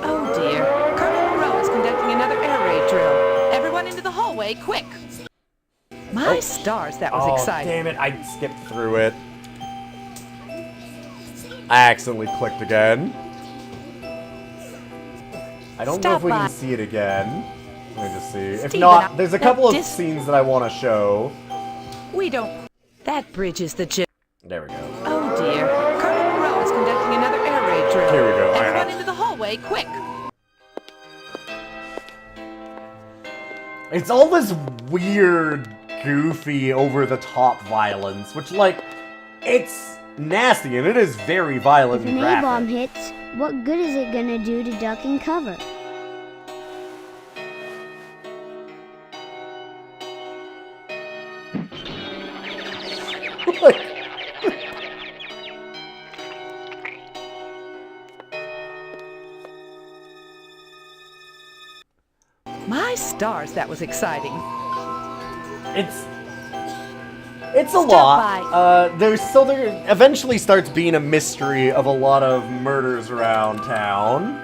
Oh dear, Colonel Monroe is conducting another air raid drill. Everyone into the hallway, quick! My stars, that was Oh, exciting. damn it, I skipped through it. I accidentally clicked again. I don't know if Stop we by. can see it again. Let me just see. If Steven, not, there's a that couple of dis- scenes that I want to show. We don't... That bridges the There we go. Oh dear, Colonel Monroe is conducting another air raid drill. Here we go. Everyone into the hallway, quick! It's all this weird, goofy, over-the-top violence, which, like, it's nasty, and it is very violent If and an A-bomb graphic. hits, what good is it gonna do to duck and cover? Like, My stars, that was exciting. it's a Stop lot. by. There eventually starts being a mystery of a lot of murders around town.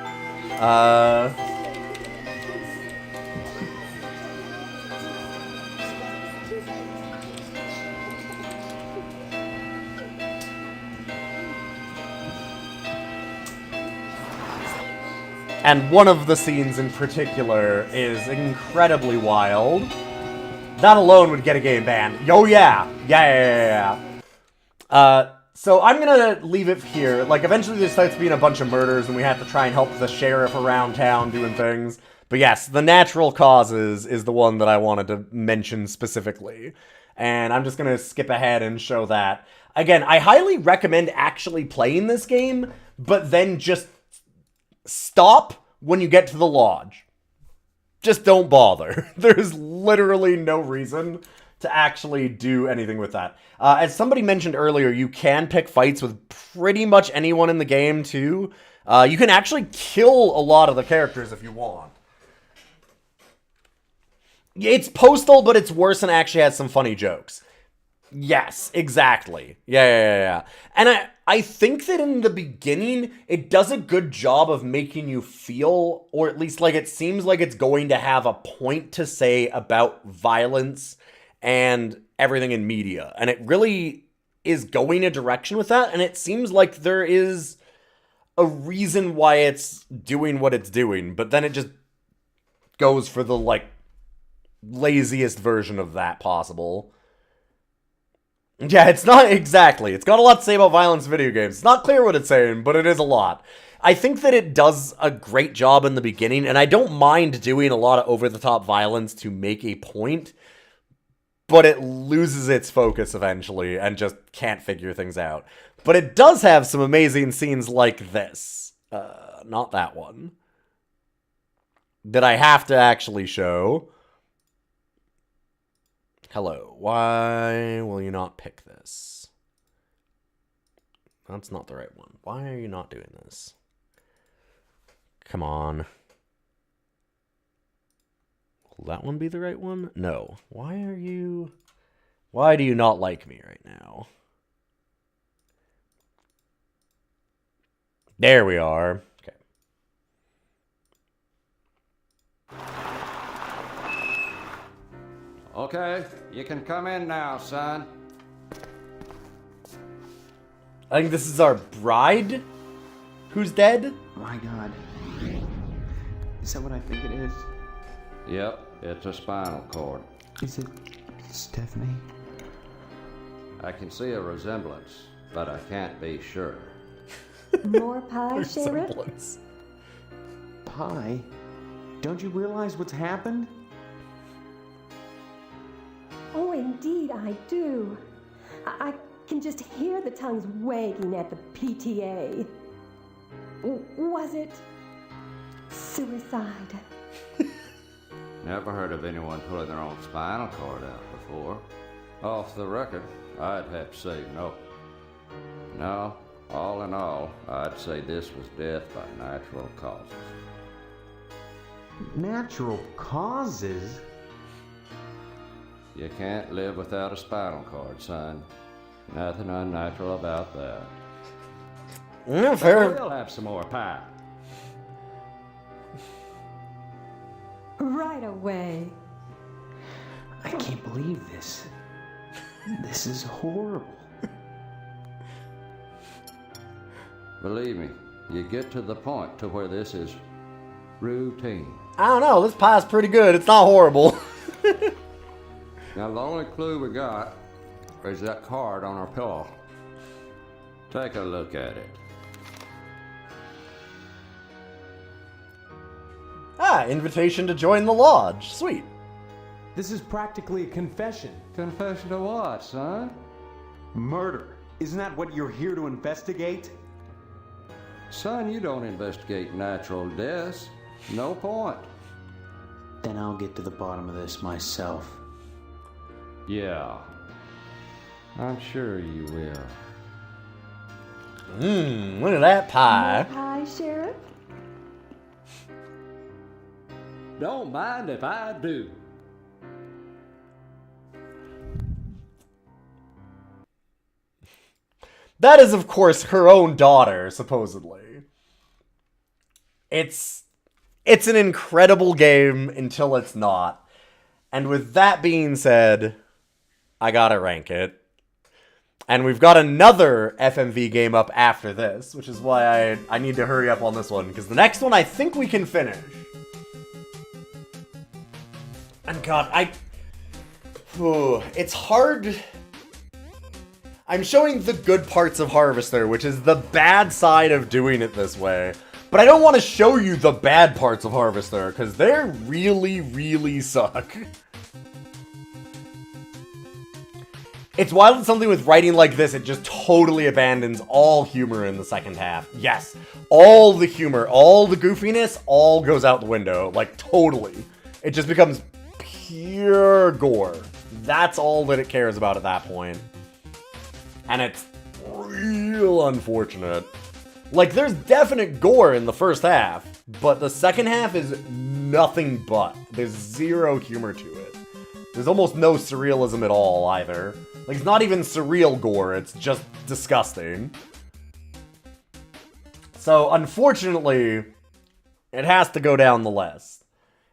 And one of the scenes in particular is incredibly wild. That alone would get a game banned. Oh yeah. Yeah. So I'm gonna leave it here. Like, eventually there starts being a bunch of murders and we have to try and help the sheriff around town doing things. But yes, the natural causes is the one that I wanted to mention specifically. And I'm just gonna skip ahead and show that. Again, I highly recommend actually playing this game, but then just stop when you get to the lodge. Just don't bother. There's literally no reason to actually do anything with that. As somebody mentioned earlier, you can pick fights with pretty much anyone in the game, too. You can actually kill a lot of the characters if you want. It's Postal, but it's worse and actually has some funny jokes. Yes, exactly. Yeah. And I think that in the beginning, it does a good job of making you feel, or at least like it seems like it's going to have a point to say about violence and everything in media. And it really is going a direction with that. And it seems like there is a reason why it's doing what it's doing. But then it just goes for the, like, laziest version of that possible. Yeah, it's not exactly. It's got a lot to say about violence in video games. It's not clear what it's saying, but it is a lot. I think that it does a great job in the beginning, and I don't mind doing a lot of over-the-top violence to make a point, but it loses its focus eventually and just can't figure things out. But it does have some amazing scenes like this. Not that one. That I have to actually show. Hello, why will you not pick this? That's not the right one. Why are you not doing this? Come on. Will that one be the right one? No. Why do you not like me right now? There we are. Okay, you can come in now, son. I think this is our bride who's dead. My God. Is that what I think it is? Yep, it's a spinal cord. Is it Stephanie? I can see a resemblance, but I can't be sure. More pie, Sheriff? Resemblance. Pie? Don't you realize what's happened? Oh, indeed I do. I can just hear the tongues wagging at the PTA. Was it suicide? Never heard of anyone pulling their own spinal cord out before. Off the record, I'd have to say no. No, all in all, I'd say this was death by natural causes. Natural causes? You can't live without a spinal cord, son. Nothing unnatural about that. Yeah, fair. We'll have some more pie. Right away. I can't believe this. This is horrible. Believe me, you get to the point to where this is routine. I don't know, this pie's pretty good. It's not horrible. Now, the only clue we got is that card on our pillow. Take a look at it. Invitation to join the lodge. Sweet. This is practically a confession. Confession to what, son? Murder. Isn't that what you're here to investigate? Son, you don't investigate natural deaths. No point. Then I'll get to the bottom of this myself. Yeah. I'm sure you will. Look at that pie. More pie, Sheriff? Don't mind if I do. That is, of course, her own daughter, supposedly. It's an incredible game until it's not. And with that being said, I gotta rank it. And we've got another FMV game up after this, which is why I need to hurry up on this one, because the next one I think we can finish. And God, it's hard. I'm showing the good parts of Harvester, which is the bad side of doing it this way. But I don't want to show you the bad parts of Harvester, because they really, really suck. It's wild that something with writing like this, it just totally abandons all humor in the second half. Yes, all the humor, all the goofiness, all goes out the window. Like, totally. It just becomes pure gore. That's all that it cares about at that point. And it's real unfortunate. Like, there's definite gore in the first half, but the second half is nothing but. There's zero humor to it. There's almost no surrealism at all, either. Like, it's not even surreal gore, it's just disgusting. So, unfortunately, it has to go down the list.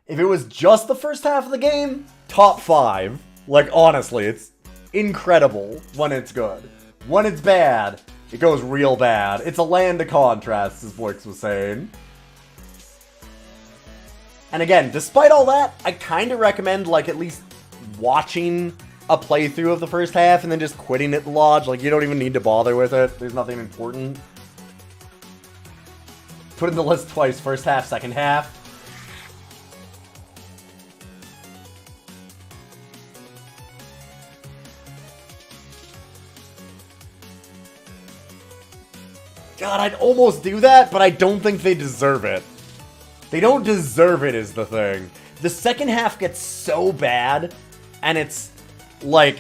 If it was just the first half of the game, top 5. Like, honestly, it's incredible when it's good. When it's bad, it goes real bad. It's a land of contrasts, as Voix was saying. And again, despite all that, I kind of recommend, like, at least watching a playthrough of the first half and then just quitting at the lodge. Like, you don't even need to bother with it. There's nothing important. put in the list twice, first half, second half. God, I'd almost do that, but I don't think they deserve it. They don't deserve it is the thing. The second half gets so bad, and it's like...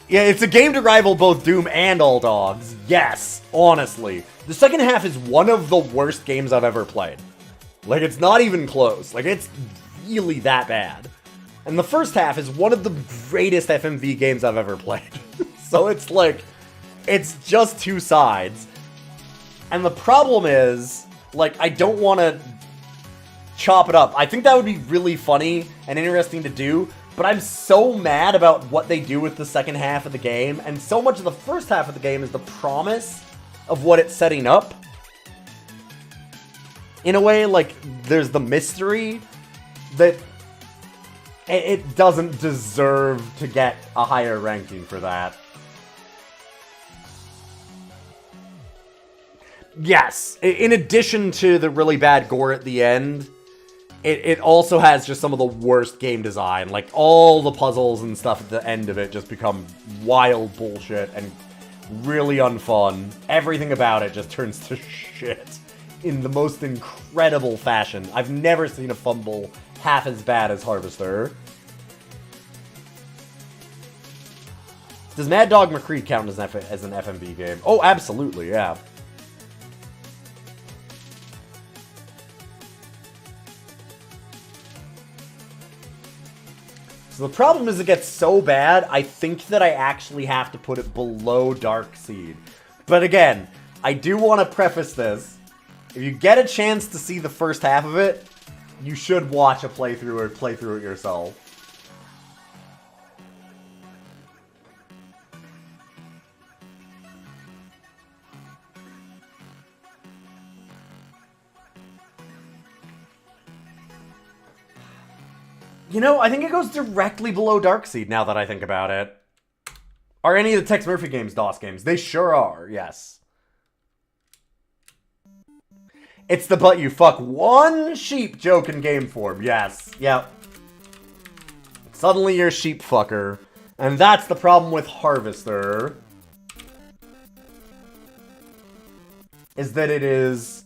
Yeah, it's a game to rival both Doom and All Dogs. Yes, honestly. The second half is one of the worst games I've ever played. Like, it's not even close. Like, it's really that bad. And the first half is one of the greatest FMV games I've ever played. So it's like, it's just two sides. And the problem is, like, I don't want to chop it up. I think that would be really funny and interesting to do, but I'm so mad about what they do with the second half of the game, and so much of the first half of the game is the promise of what it's setting up. In a way, like, there's the mystery that it doesn't deserve to get a higher ranking for that. Yes, in addition to the really bad gore at the end, it also has just some of the worst game design. Like, all the puzzles and stuff at the end of it just become wild bullshit and really unfun. Everything about it just turns to shit in the most incredible fashion. I've never seen a fumble half as bad as Harvester. Does Mad Dog McCree count as an FMV game? Oh, absolutely, yeah. So the problem is it gets so bad, I think that I actually have to put it below DOScider. But again, I do want to preface this. If you get a chance to see the first half of it, you should watch a playthrough or play through it yourself. You know, I think it goes directly below DOScider now that I think about it. Are any of the Tex Murphy games DOS games? They sure are, yes. It's the but you fuck one sheep joke in game form, yes, yep. Suddenly you're sheep fucker. And that's the problem with Harvester. Is that it is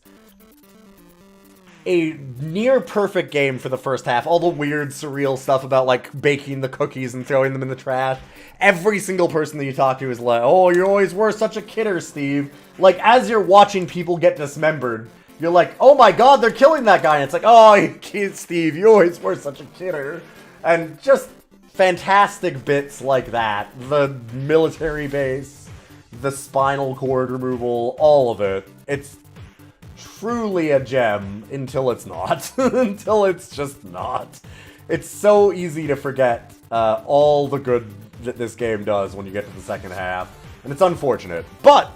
a near perfect game for the first half. All the weird, surreal stuff about, like, baking the cookies and throwing them in the trash. Every single person that you talk to is like, oh, you always were such a kidder, Steve. Like, as you're watching people get dismembered, you're like, oh my god, they're killing that guy. And it's like, oh, Steve, you always were such a kidder. And just fantastic bits like that. The military base, the spinal cord removal, all of it. It's truly a gem until it's not. Until it's just not. It's so easy to forget all the good that this game does when you get to the second half. And it's unfortunate. But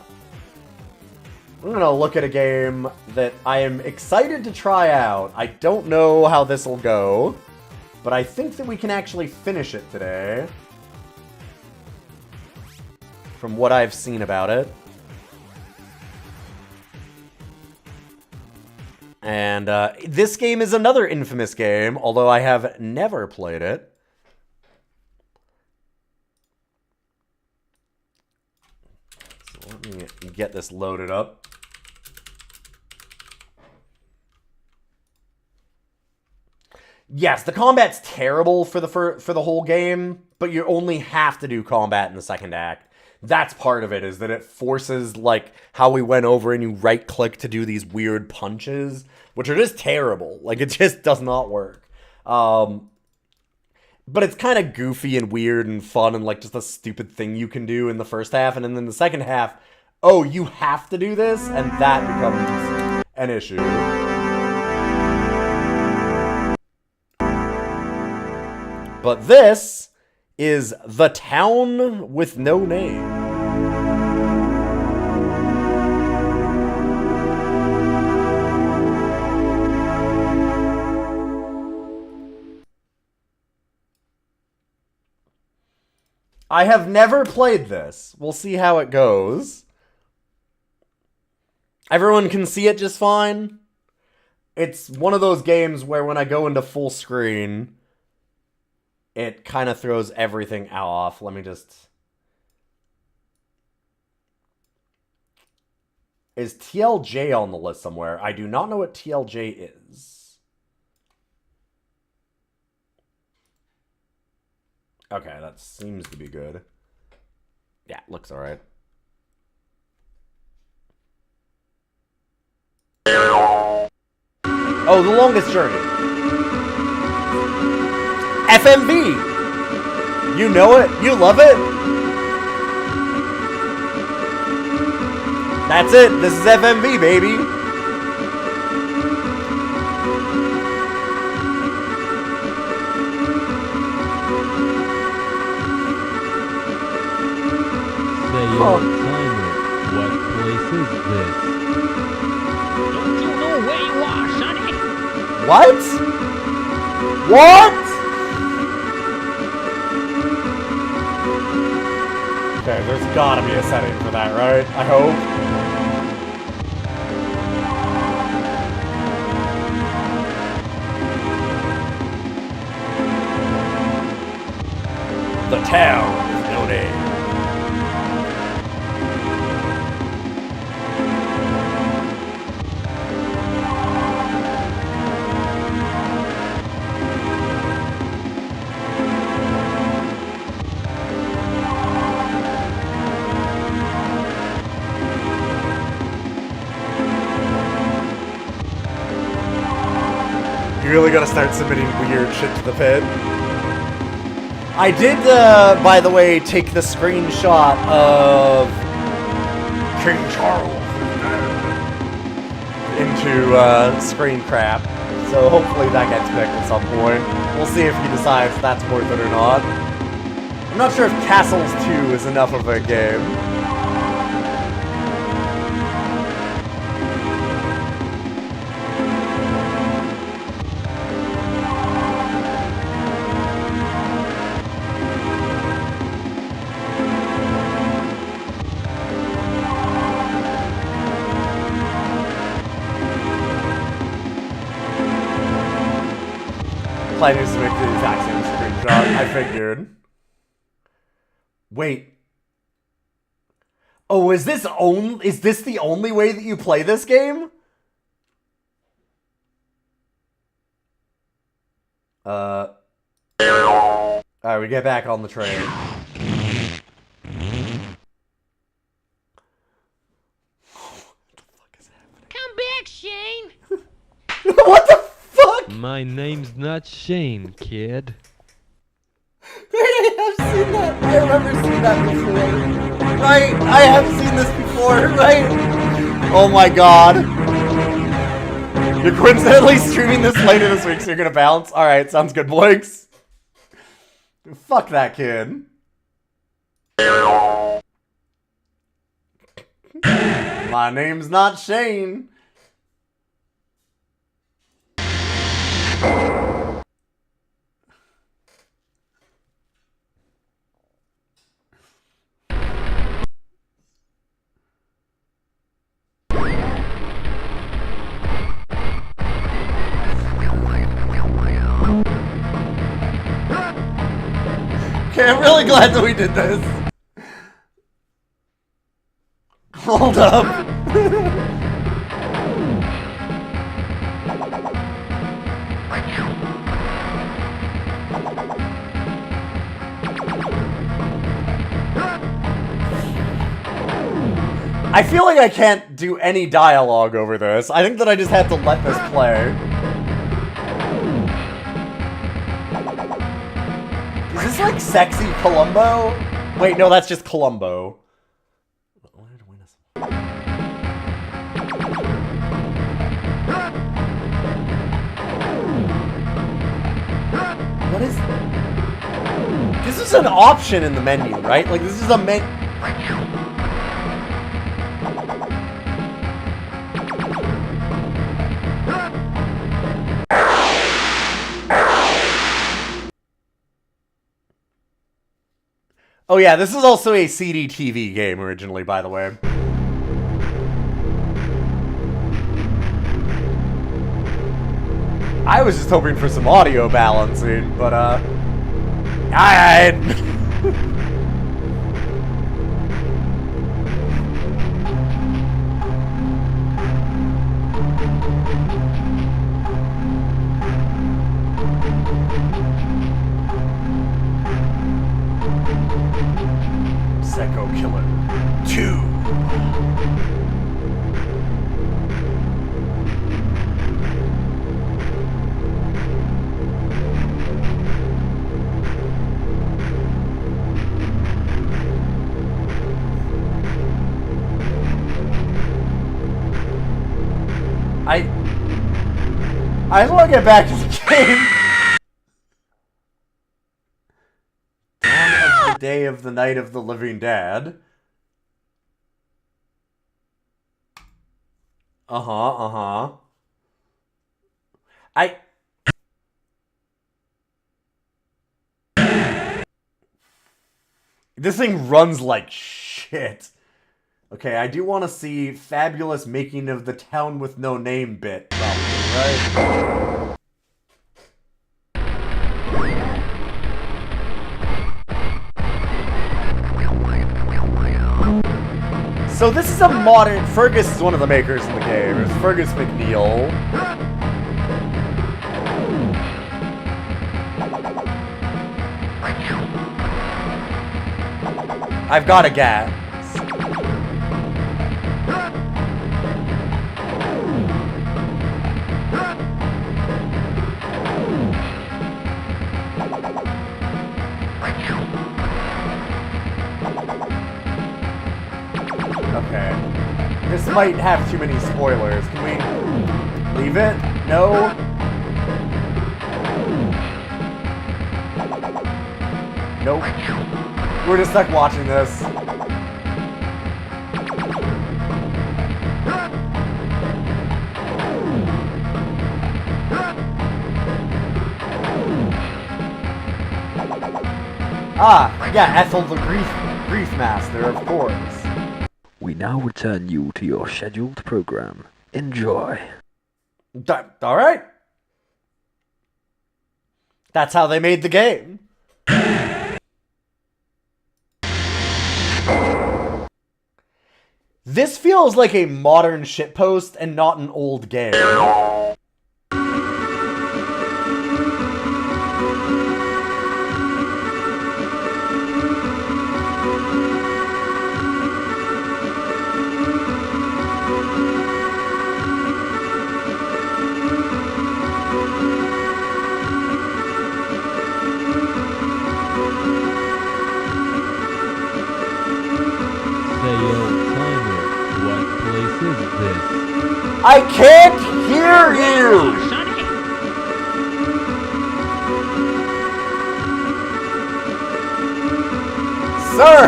I'm going to look at a game that I am excited to try out. I don't know how this will go, but I think that we can actually finish it today. From what I've seen about it. And this game is another infamous game, although I have never played it. So let me get this loaded up. Yes, the combat's terrible for the whole game, but you only have to do combat in the second act. That's part of it, is that it forces, like, how we went over and you right-click to do these weird punches, which are just terrible. Like, it just does not work. But it's kind of goofy and weird and fun and, like, just a stupid thing you can do in the first half. And then in the second half, oh, you have to do this? And that becomes an issue. But this is The Town with No Name. I have never played this. We'll see how it goes. Everyone can see it just fine. It's one of those games where when I go into full screen, it kind of throws everything off. Let me just... Is TLJ on the list somewhere? I do not know what TLJ is. Okay, that seems to be good. Yeah, looks alright. Oh, The Longest Journey. FMV! You know it? You love it? That's it. This is FMV, baby. Say your timer. What place is this? Don't you know where you are, sonny? What? What? Okay, there's gotta be a setting for that, right? I hope. The town is no name. You really gotta start submitting weird shit to the pit. I did, by the way, take the screenshot of King Charles into screen crap, so hopefully that gets picked at some point. We'll see if he decides that's worth it or not. I'm not sure if Castles 2 is enough of a game. Planning to make the exact same screenshot. I figured. Wait. Oh, is this the only way that you play this game? Alright, we get back on the train. Come back, Shane. What the fuck? My name's not Shane, kid. I have seen that. I remember seeing that before. Right? I have seen this before, right? Oh my god. You're coincidentally streaming this later this week, so you're gonna bounce? Alright, sounds good, boys. Fuck that kid. My name's not Shane. Okay, I'm really glad that we did this. Hold up. I feel like I can't do any dialogue over this. I think that I just have to let this play. Is this like sexy Columbo? Wait, no, that's just Columbo. What is... This is an option in the menu, right? Like, this is a menu... Oh yeah, this is also a CD-TV game originally, by the way. I was just hoping for some audio balancing, but, alright. Psycho Killer 2. I just want to get back to the game. Dawn of the Day of the Night of the Living Dead. Uh-huh. This thing runs like shit. Okay, I do want to see Fabulous Making of the Town with No Name bit, probably, right? So this is a modern... Fergus is one of the makers in the game. It's Fergus McNeil. I've got a gas. Okay. This might have too many spoilers. Can we leave it? No? Nope. We're just stuck watching this. Ah, yeah, Ethel the Grief Master, of course. We now return you to your scheduled program. Enjoy. Alright. That's how they made the game. This feels like a modern shitpost and not an old game. I can't hear you! Sir!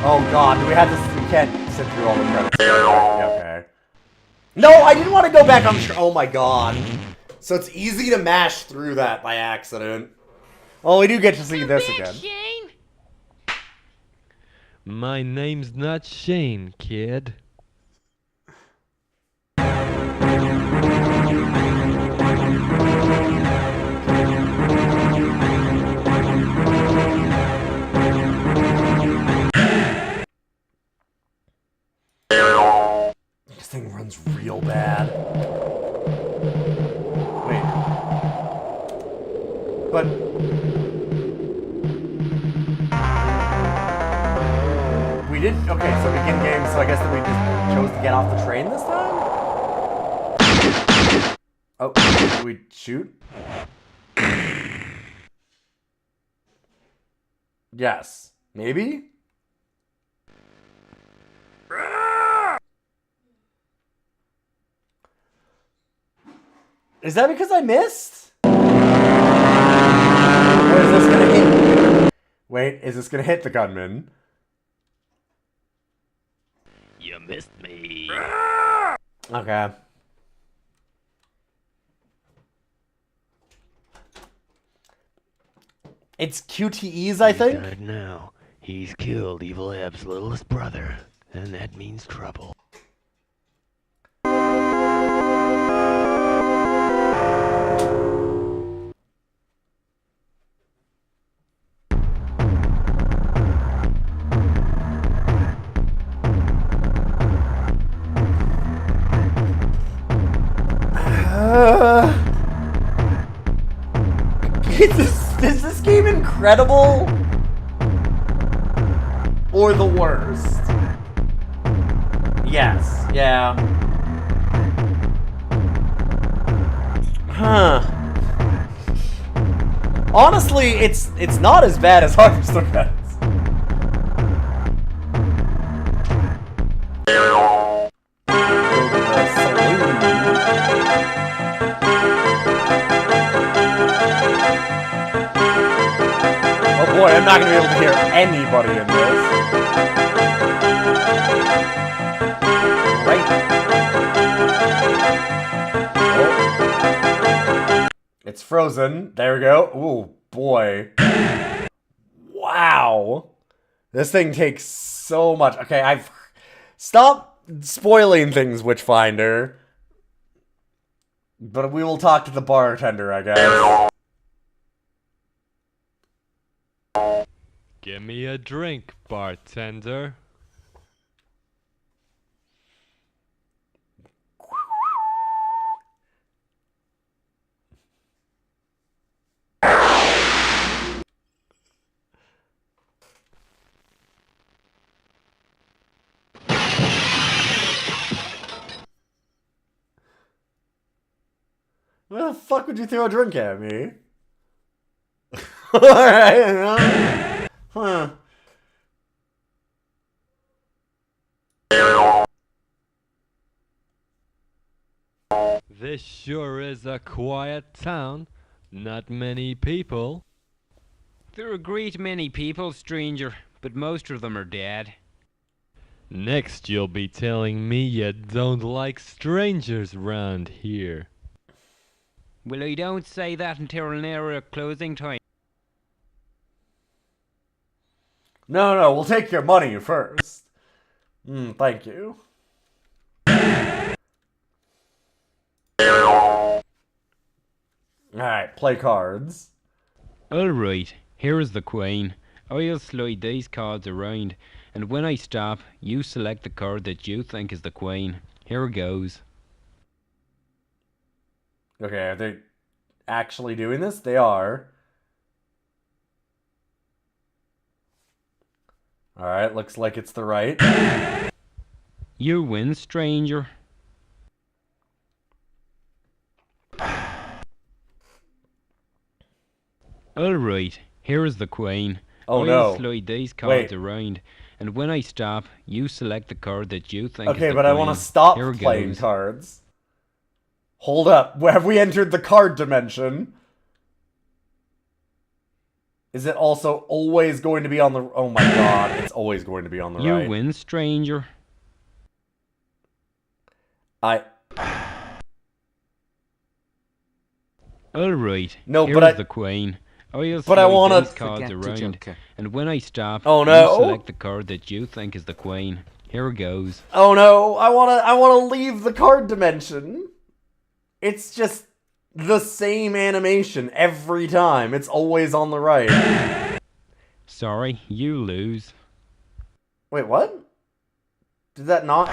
Oh god, do we have this? We can't sit through all the credits. Yeah, okay. No, I didn't want to go back on the oh my god. So it's easy to mash through that by accident. Well, we do get to see this again. Shane. My name's not Shane, kid. This thing runs real bad. Wait. But... we didn't... Okay, so begin game, so I guess that we just chose to get off the train this time? Oh, did we shoot? Yes. Maybe? Is that because I missed? Or is this gonna hit? Wait, is this gonna hit the gunman? You missed me. Okay. It's QTEs, I think? He's dead now. He's killed Evil Eb's littlest brother, and that means trouble. Is this game incredible? Or the worst? Yes, yeah. Huh. Honestly, it's not as bad as Harvester Pets. Oh boy, I'm not gonna be able to hear anybody in this. Right. Oh. It's frozen. There we go. Ooh, boy. Wow. This thing takes so much. Okay, Stop spoiling things, Witchfinder. But we will talk to the bartender, I guess. Give me a drink, bartender. Why the fuck would you throw a drink at me? Alright, huh. This sure is a quiet town. Not many people. There are a great many people, stranger, but most of them are dead. Next you'll be telling me you don't like strangers round here. Well, I don't say that until nearer closing time. No, we'll take your money first. Thank you. Alright, play cards. Alright, here is the coin. I'll slide these cards around, and when I stop, you select the card that you think is the coin. Here goes. Okay, are they actually doing this? They are. Alright, looks like it's the right. You win, stranger. Alright, here is the coin. Oh I'll no. slide these cards Wait. around, and when I stop, you select the card that you think is the Okay, but coin. I want to stop Here playing goes. cards. Hold up. Have we entered the card dimension? Is it also always going to be on the... Oh my god, it's always going to be on the You right. win, stranger. Alright, No, here's but the coin. I'll But I slide wanna... these cards Forget the around, Joker. and when I stop, Oh, you no. select the card that you think is the coin. Here goes. Oh no, I wanna leave the card dimension. It's just the same animation every time. It's always on the right. Sorry, you lose. Wait, what? Did that not...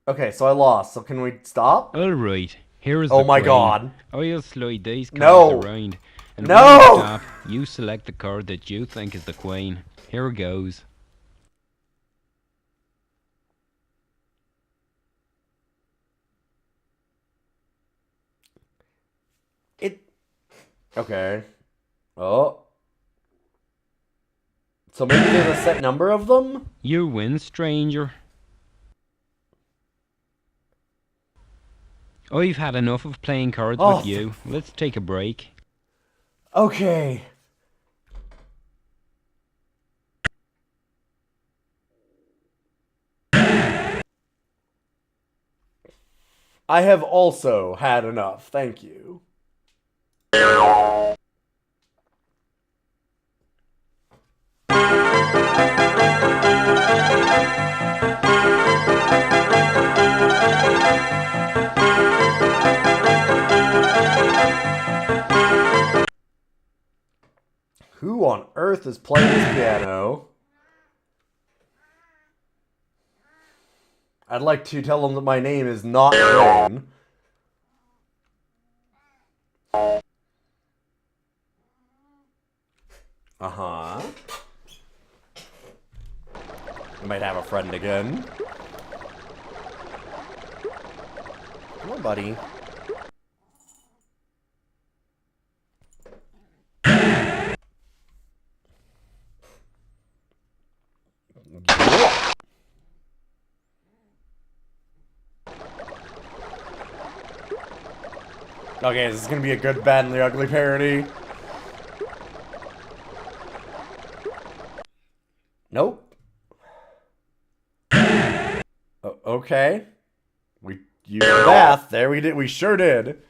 Okay, so I lost. So can we stop? Alright, here is Oh the my coin. god. I'll slide these cards No. around, and No. when I stop, you select the card that you think is the coin. Here goes. Okay. Oh. So maybe there's a set number of them? You win, stranger. I've had enough of playing cards with you. Let's take a break. Okay. I have also had enough. Thank you. Who on earth is playing this piano? I'd like to tell them that my name is not Jane. Uh-huh. We might have a friend again. Hello, buddy. Okay, this is gonna be a good, bad, and the ugly parody. Nope. Okay. We used the bath. There we did. We sure did.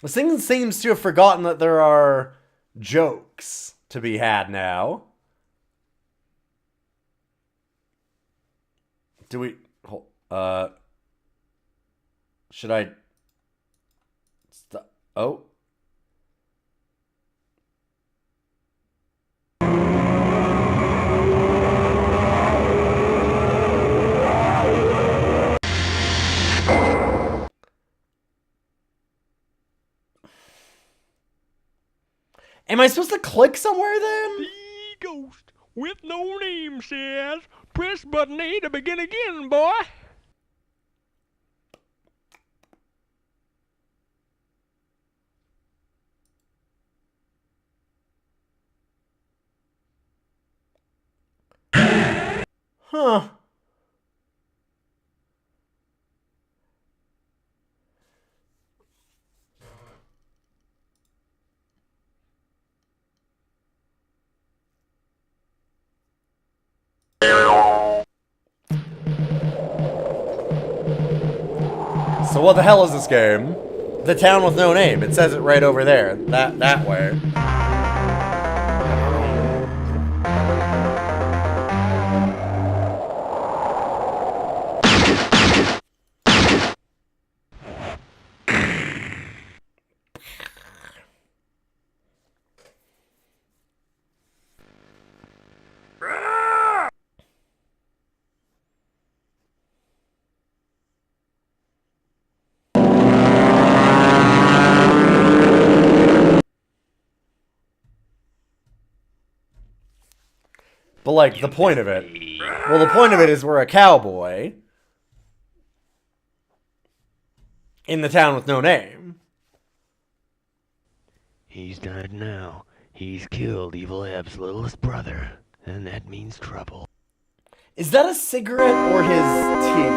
This thing seems to have forgotten that there are jokes to be had now. Do we... Should I... Oh. Am I supposed to click somewhere then? The ghost with no name says, press button A to begin again, boy. Huh. So what the hell is this game? The town with no name. It says it right over there. That way. But, like, the point of it... Well, the point of it is we're a cowboy in the town with no name. He's dead now. He's killed Evil Eb's littlest brother, and that means trouble. Is that a cigarette or his teeth?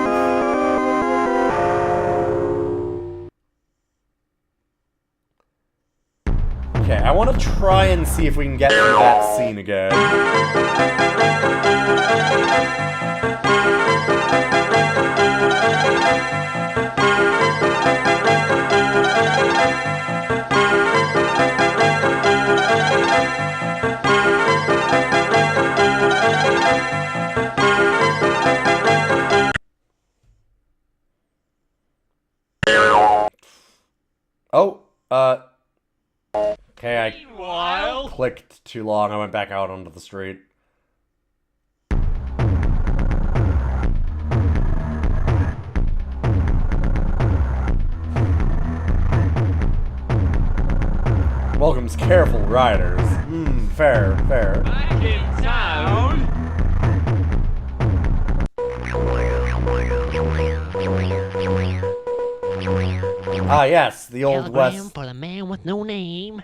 Okay, I want to try and see if we can get through that scene again. Oh, okay, I clicked too long. I went back out onto the street. Welcome's careful riders. Fair, fair. Back in town. Ah, yes, the Old Telegram West. for the man with no name.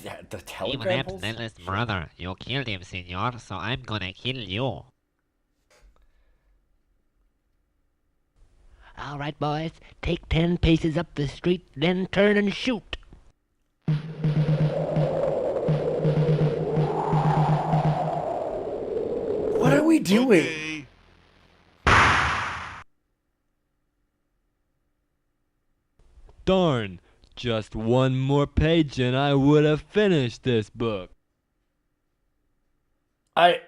The Evil telegram Eb's poles? littlest brother. You killed him, senor, so I'm gonna kill you. Alright, boys. Take 10 paces up the street, then turn and shoot. What are we doing? Darn, just one more page and I would have finished this book. I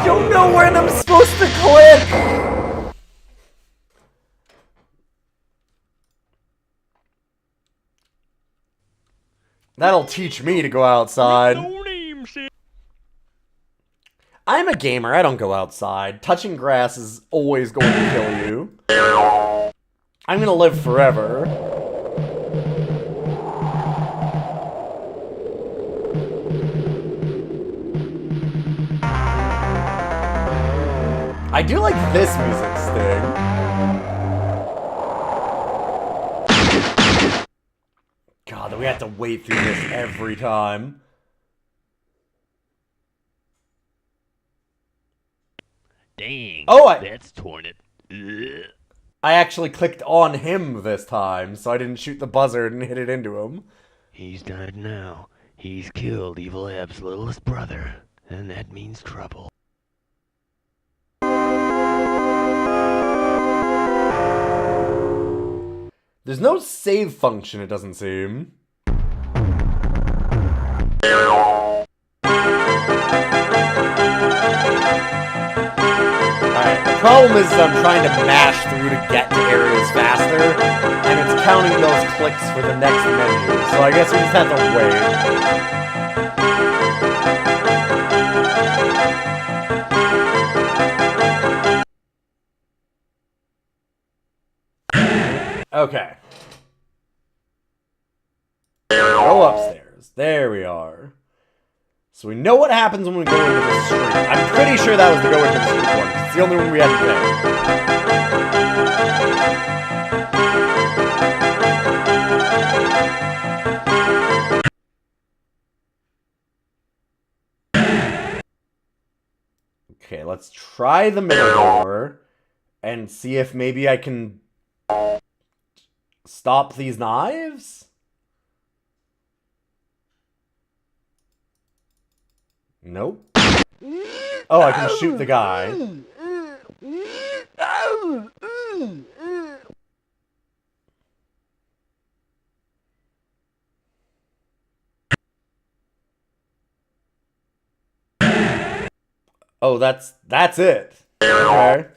don't know where I'm supposed to click! That'll teach me to go outside. No name says. I'm a gamer, I don't go outside. Touching grass is always going to kill you. I'm gonna live forever. I do like this music sting. God, that we have to wait through this every time. Dang. Oh, that's torn it. Ugh. I actually clicked on him this time, so I didn't shoot the buzzard and hit it into him. He's died now. He's killed Evil Ab's littlest brother, and that means trouble. There's no save function, it doesn't seem. Alright, the problem is I'm trying to mash through to get to areas faster, and it's counting those clicks for the next menu, so I guess we just have to wait. Okay. Go upstairs. There we are. So we know what happens when we go into the street. I'm pretty sure that was the go into the street one. It's the only one we had to pick. Okay, let's try the middle door and see if maybe I can stop these knives? Nope. Oh, I can shoot the guy. Oh, that's it. Okay.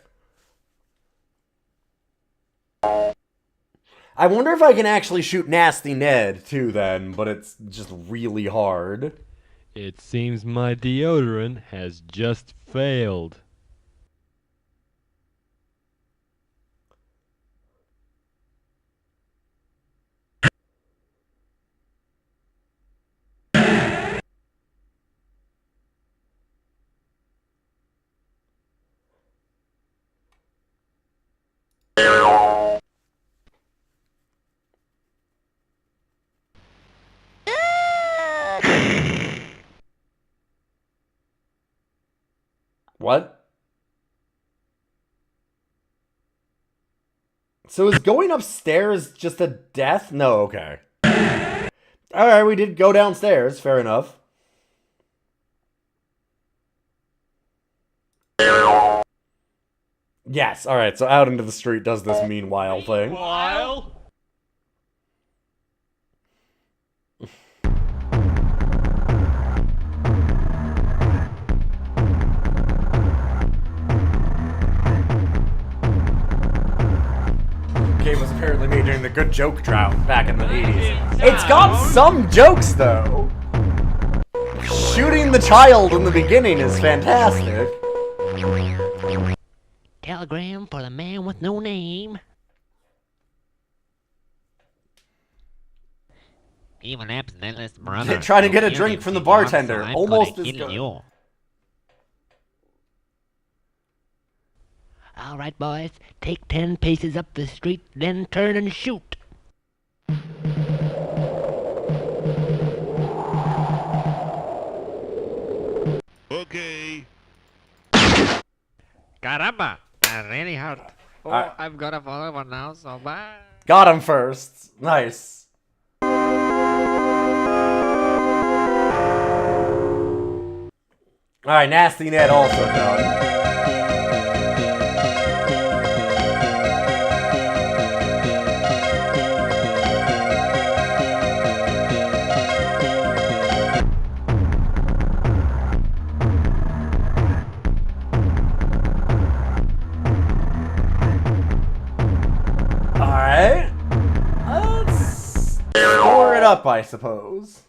I wonder if I can actually shoot Nasty Ned too then, but it's just really hard. It seems my deodorant has just failed. What? So is going upstairs just a death? No, okay. Alright, we did go downstairs, fair enough. Yes, alright, so out into the street does this meanwhile thing. Meanwhile? Game was apparently made during the Good Joke drought back in the 80s. It's got some jokes, though. Shooting the child in the beginning is fantastic. Telegram for the man with no name. Evil Ab's littlest brother. Trying to get a drink from the bartender. Almost as good. You. All right, boys. Take 10 paces up the street, then turn and shoot. Okay. Caramba! That really hurt. Oh, I've got a follower now, so bye. Got him first. Nice. Alright, Nasty Ned also done. Alright. Let's store it up, I suppose.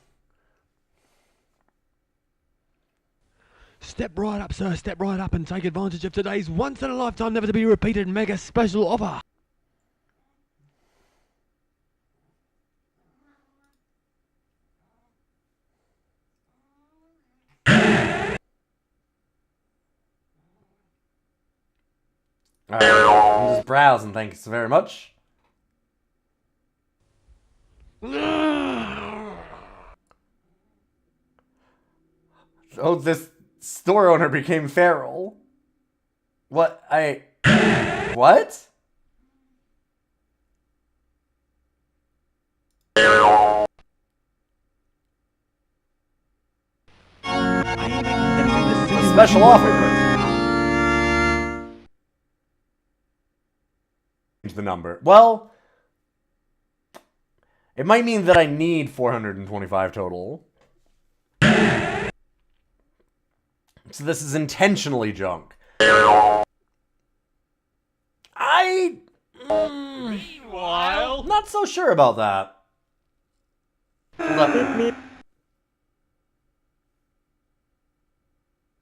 Step right up, sir. Step right up and take advantage of today's once-in-a-lifetime, never-to-be-repeated mega special offer. Alright, I'm just browsing, thanks very much. Oh, this store owner became feral. What? What? A special offer. The number. Well, it might mean that I need 425 total. So this is intentionally junk. Meanwhile, not so sure about that. Hold up.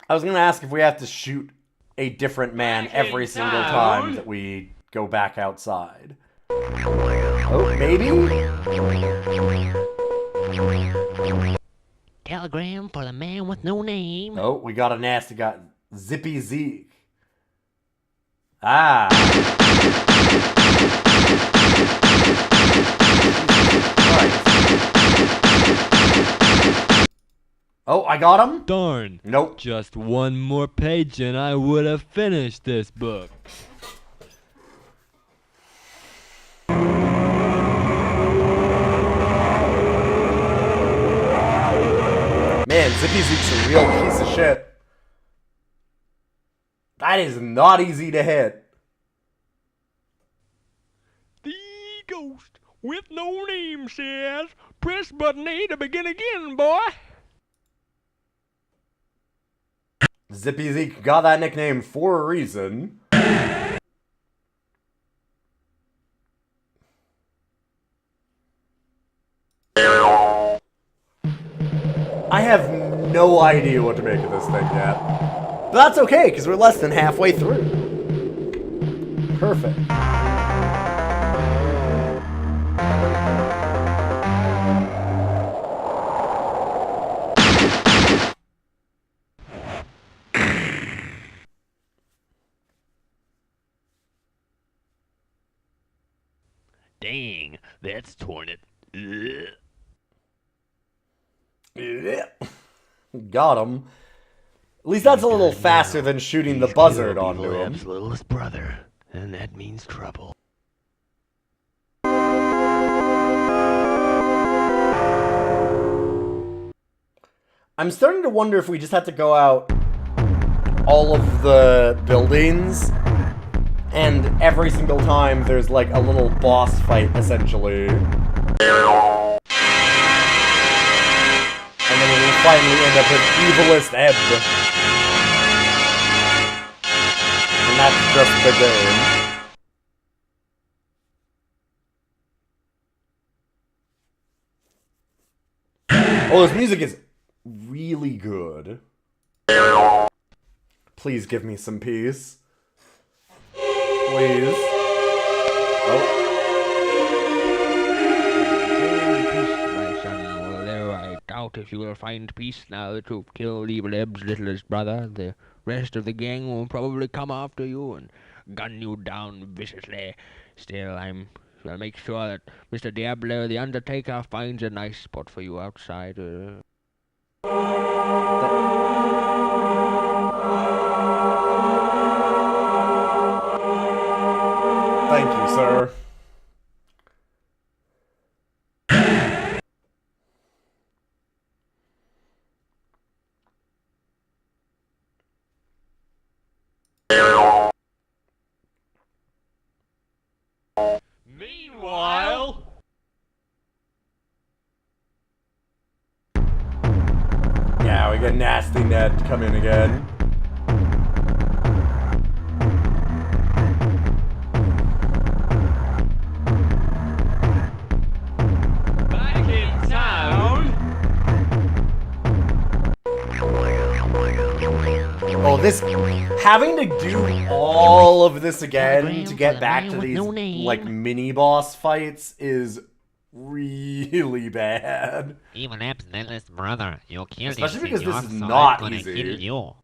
I was gonna ask if we have to shoot a different man every single time that we go back outside. Oh, maybe? Telegram for the man with no name. Oh, we got a nasty guy. Zippy Zeke. Ah. Oh, I got him? Darn. Nope. Just one more page and I would have finished this book. Man, Zippy Zeke's a real piece of shit. That is not easy to hit. The ghost with no name says, press button A to begin again, boy. Zippy Zeke got that nickname for a reason. I have no idea what to make of this thing yet. But that's okay, because we're less than halfway through. Perfect. Dang, that's torn it. Ugh. Got him. At least that's a little faster than shooting the buzzard onto him. Evil littlest brother, and that means trouble. I'm starting to wonder if we just have to go out all of the buildings, and every single time there's like a little boss fight, essentially. And then we'll finally end up with Evilest Ebb. And that's just the game. Oh, this music is really good. Please give me some peace. Please. Oh. I doubt if you will find peace now that you've killed Evil Eb's littlest brother. The rest of the gang will probably come after you and gun you down viciously. Still, I'll make sure that Mr. Diablo the Undertaker finds a nice spot for you outside. Thank you, sir. Meanwhile... Yeah, we got Nasty Ned come in again. Back in town? Oh, this... Having to do all of this again to get back to these, like, mini-boss fights is really bad. Evil Eb's littlest brother. You killed Especially him, because this senor, is so not I'm gonna easy. kill you.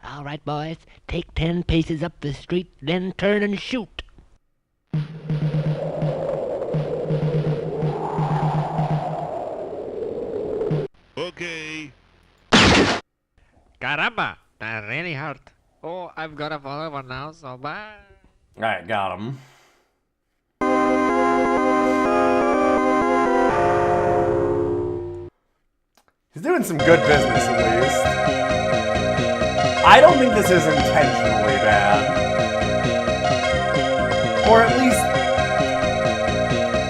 All right, boys. Take 10 paces up the street, then turn and shoot. Okay. Caramba! That really hurt. Oh, I've got to fall over now, so bye. Alright, got him. He's doing some good business, at least. I don't think this is intentionally bad. Or at least,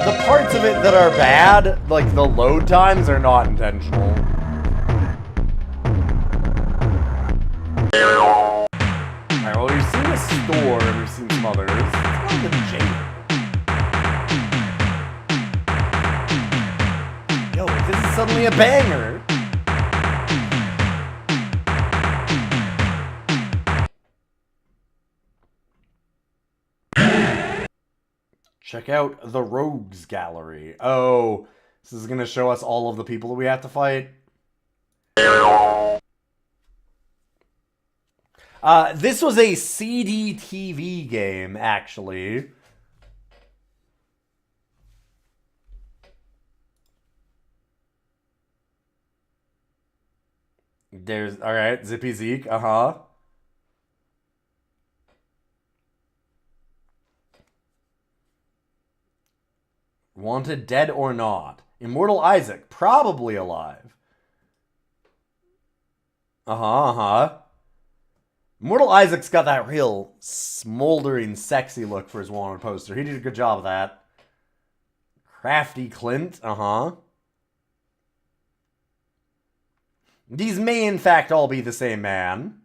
the parts of it that are bad, like the load times, are not intentional. Alright, well, we've seen a store and we've seen some others. Let's go to the jail. Yo, this is suddenly a banger. Check out the Rogues Gallery. Oh, this is going to show us all of the people that we have to fight. This was a CD-TV game, actually. There's, alright, Zippy Zeke, uh-huh. Wanted dead or not. Immortal Isaac, probably alive. Uh-huh. Immortal Isaac's got that real smoldering, sexy look for his wanted poster. He did a good job of that. Crafty Clint, uh-huh. These may, in fact, all be the same man.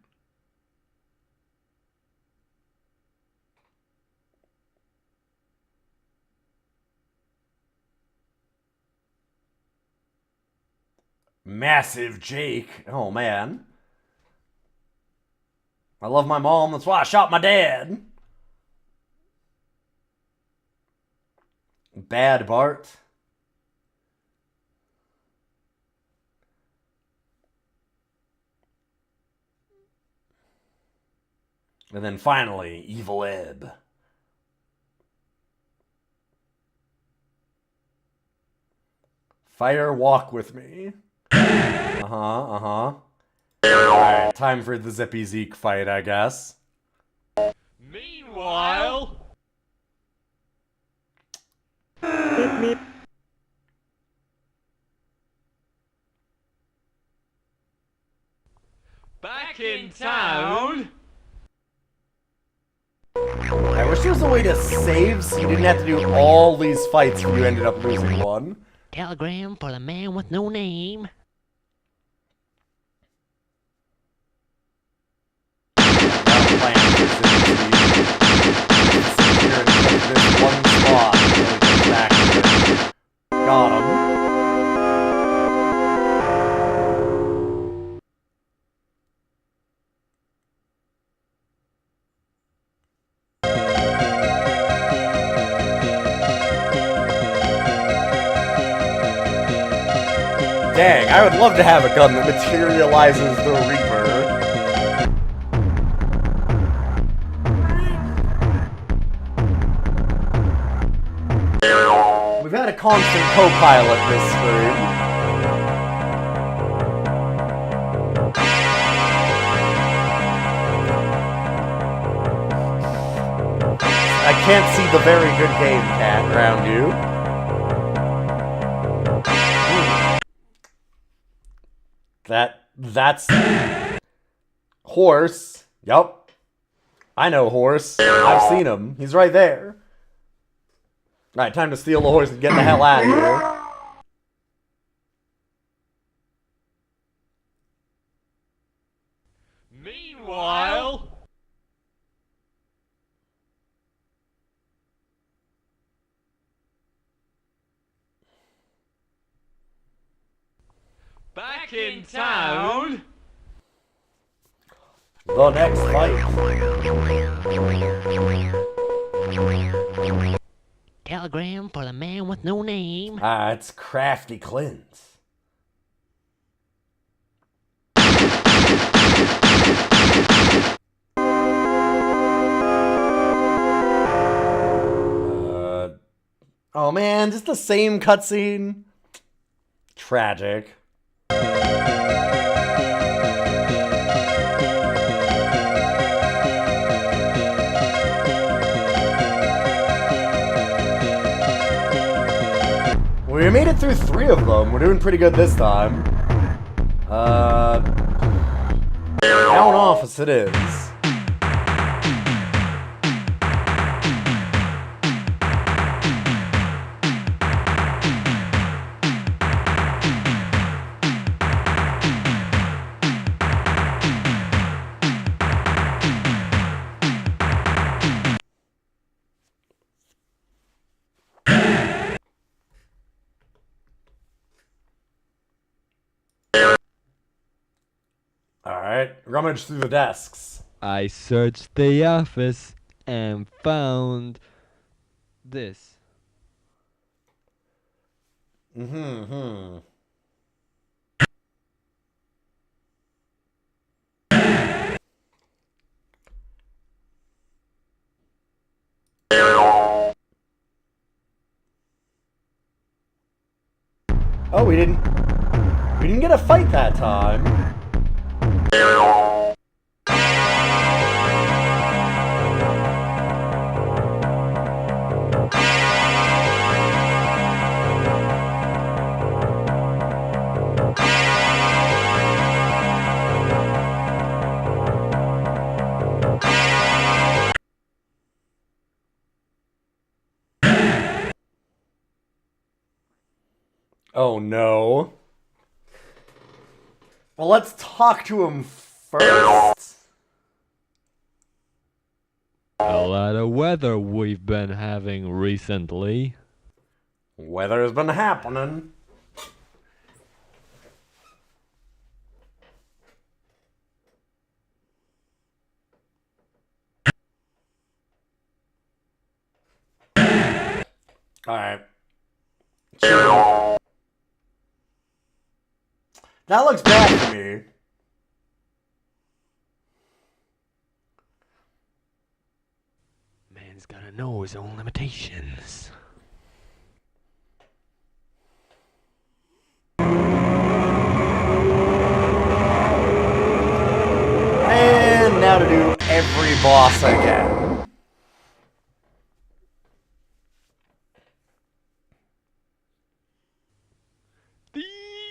Massive Jake. Oh, man. I love my mom. That's why I shot my dad. Bad Bart. And then finally, Evil Eb. Fire walk with me. Alright, time for the Zippy Zeke fight, I guess. Meanwhile... Back in town... I wish there was a way to save so you didn't have to do all these fights if you ended up losing one. Telegram for the man with no name. Got him. Dang, I would love to have a gun that materializes the Reaper. We've had a constant co-pilot this stream. I can't see the very good game, Cat, around you. That's... Horse. Yup. I know Horse. I've seen him. He's right there. Alright, time to steal the horse and get the hell out of here. Meanwhile... Back Back in town. The next fight. Telegram for the man with no name. It's Crafty Clint. Oh man, just the same cutscene. Tragic. We made it through 3 of them. We're doing pretty good this time. Town office it is. Alright, rummage through the desks. I searched the office and found this. Oh, we didn't get a fight that time. Oh no. Well, let's talk to him first. A lot of weather we've been having recently. Weather's been happening. Alright. That looks bad to me. Man's gotta know his own limitations. And now to do every boss again. The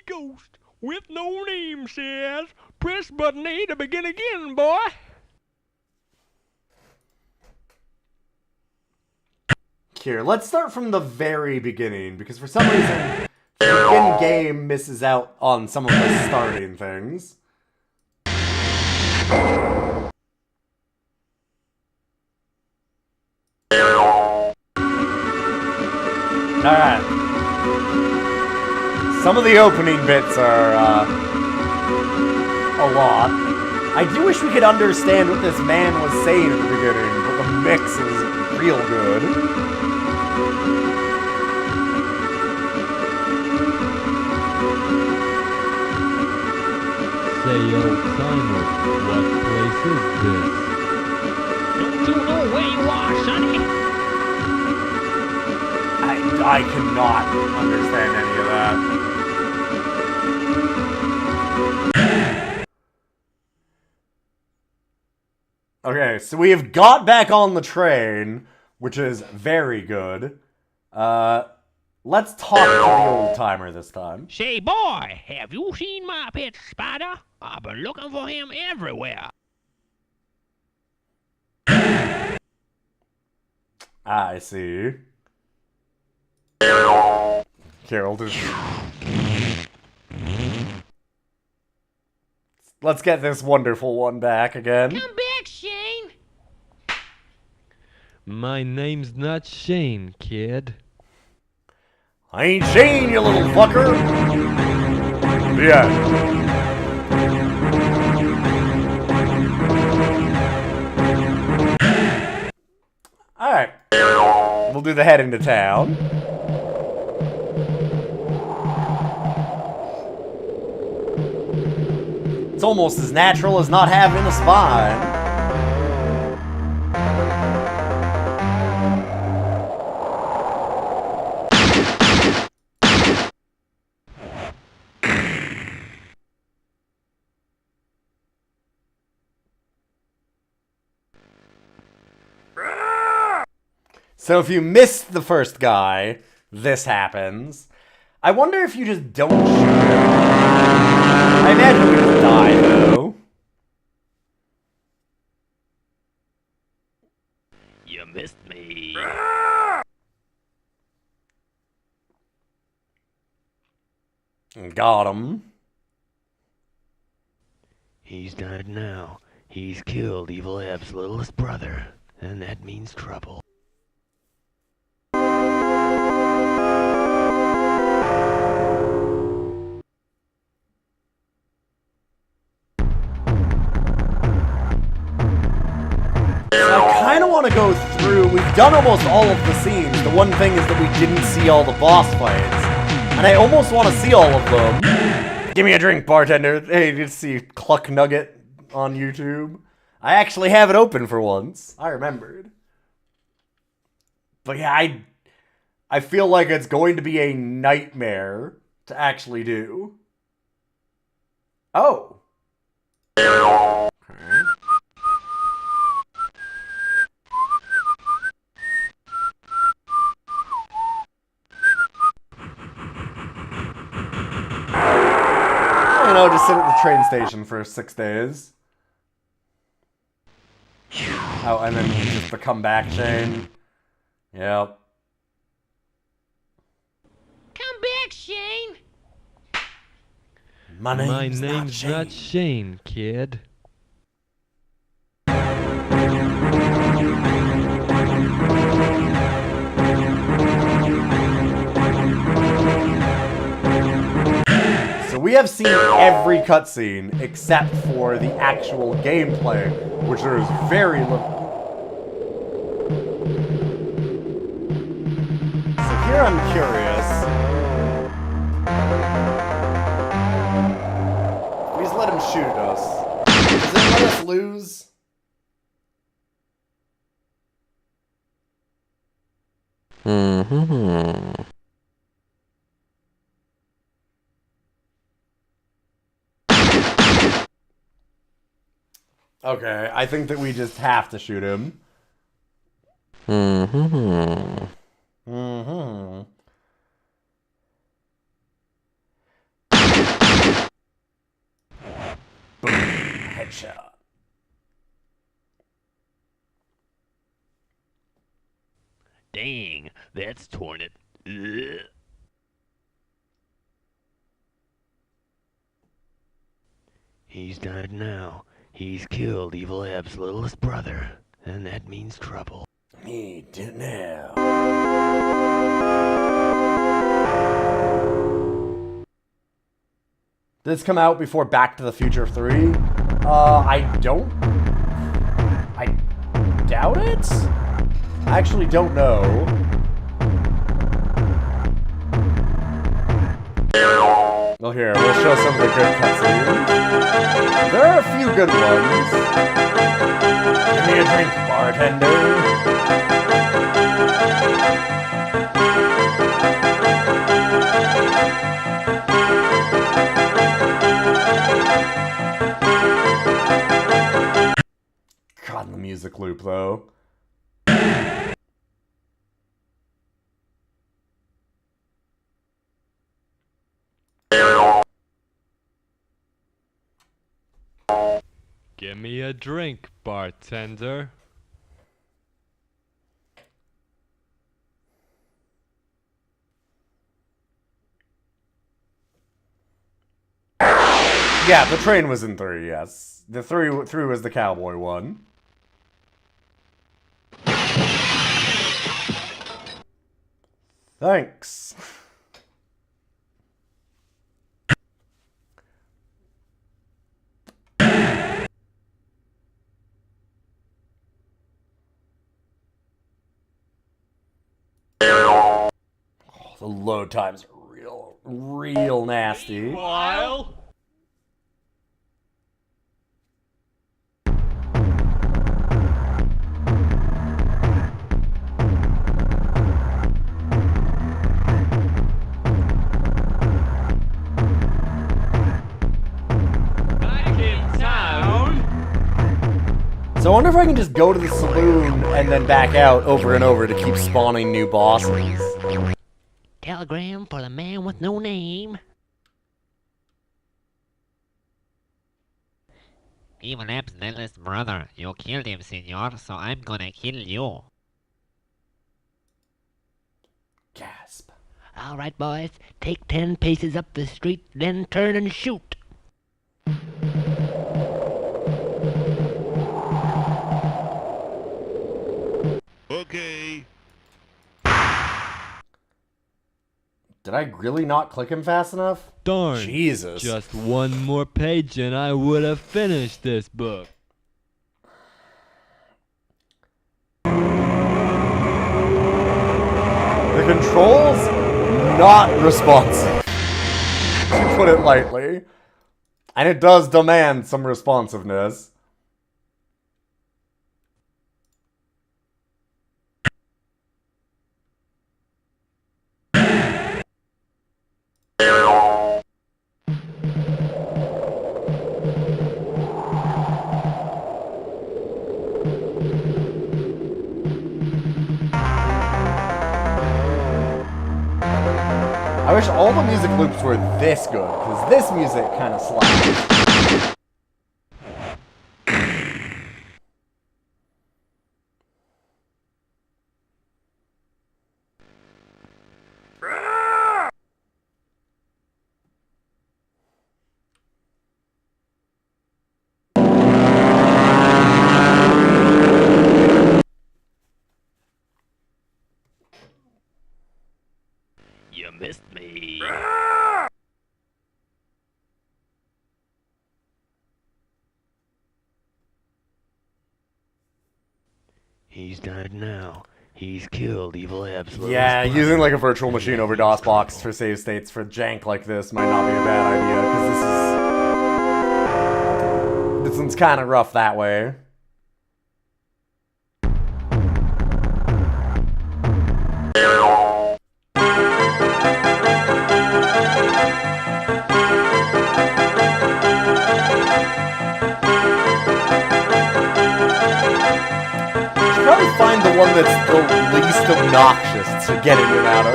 ghost with no name says, press button A to begin again, boy. Here, let's start from the very beginning, because for some reason, the in-game misses out on some of the starting things. Alright. Some of the opening bits are, a lot. I do wish we could understand what this man was saying at the beginning, but the mix is real good. Say, old timer, what place is this? Don't you know where you are, sonny? I cannot understand any of that. Okay, so we have got back on the train, which is very good. Let's talk to the old timer this time. Say, boy, have you seen my pet spider? I've been looking for him everywhere. I see. Carol, just... Let's get this wonderful one back again. Come back, Shane. My name's not Shane, kid. I ain't Shane, you little fucker! The end. Alright. We'll do the heading to town. It's almost as natural as not having a spine. So if you missed the first guy, this happens. I wonder if you just don't shoot him. I imagine we just die, though. You missed me. Got him. He's dead now. He's killed Evil Eb's littlest brother, and that means trouble. I kind of want to go through. We've done almost all of the scenes. The one thing is that we didn't see all the boss fights. And I almost want to see all of them. Give me a drink, bartender. Hey, did you see Cluck Nugget on YouTube? I actually have it open for once. I remembered. But yeah, I feel like it's going to be a nightmare to actually do. Oh. Okay. You know, just sit at the train station for 6 days. Oh, and then just the comeback chain. Yep. Come back, Shane. My name's not Shane, kid. So we have seen every cutscene except for the actual gameplay, which there is very little. So here I'm curious. Please let him shoot us. Does it let us lose? Okay, I think that we just have to shoot him. Boom. Headshot. Dang, that's torn it. Ugh. He's dead now. He's killed Evil Eb's littlest brother, and that means trouble. Me do now. Did this come out before Back to the Future 3? I doubt it? I actually don't know. Well, here, we'll show some of the good cutscenes. There are a few good ones. Give me a drink, bartender. God, the music loop, though. Give me a drink, bartender. Yeah, the train was in 3, yes. The 3 was the cowboy one. Thanks. The load times are real nasty. While So I wonder if I can just go to the saloon and then back out over and over to keep spawning new bosses. Telegram for the man with no name. Evil Ab's littlest brother. You killed him, senor, so I'm gonna kill you. Gasp. Alright, boys. Take 10 paces up the street, then turn and shoot. Okay. Did I really not click him fast enough? darn. Jesus. Just one more page and I would have finished this book. The controls, not responsive, to put it lightly. And it does demand some responsiveness. I wish all the music loops were this good, because this music kind of slaps. You missed me. He's dead now. He's killed Evil Ab's little Yeah, brother. using like a virtual machine over DOSBox for save states for jank like this might not be a bad idea, because this one's kind of rough that way. Probably find the one that's the least obnoxious to get in and out of.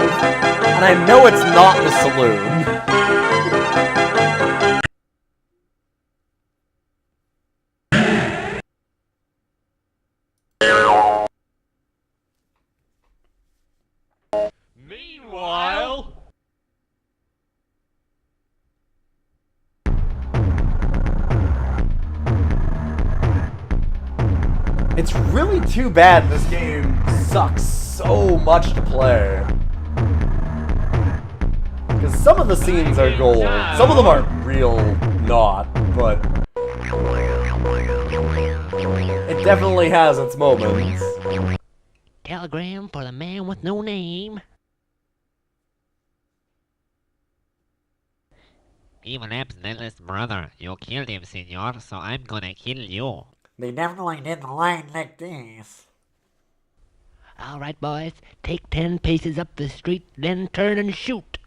And I know it's not the saloon. Meanwhile, It's really too bad this game sucks so much to play. Because some of the scenes are gold. Some of them are real not, but it definitely has its moments. Telegram for the man with no name. Evil Ab's littlest brother. You killed him, senor, so I'm gonna kill you. They definitely didn't line like this. Alright, boys. Take 10 paces up the street, then turn and shoot.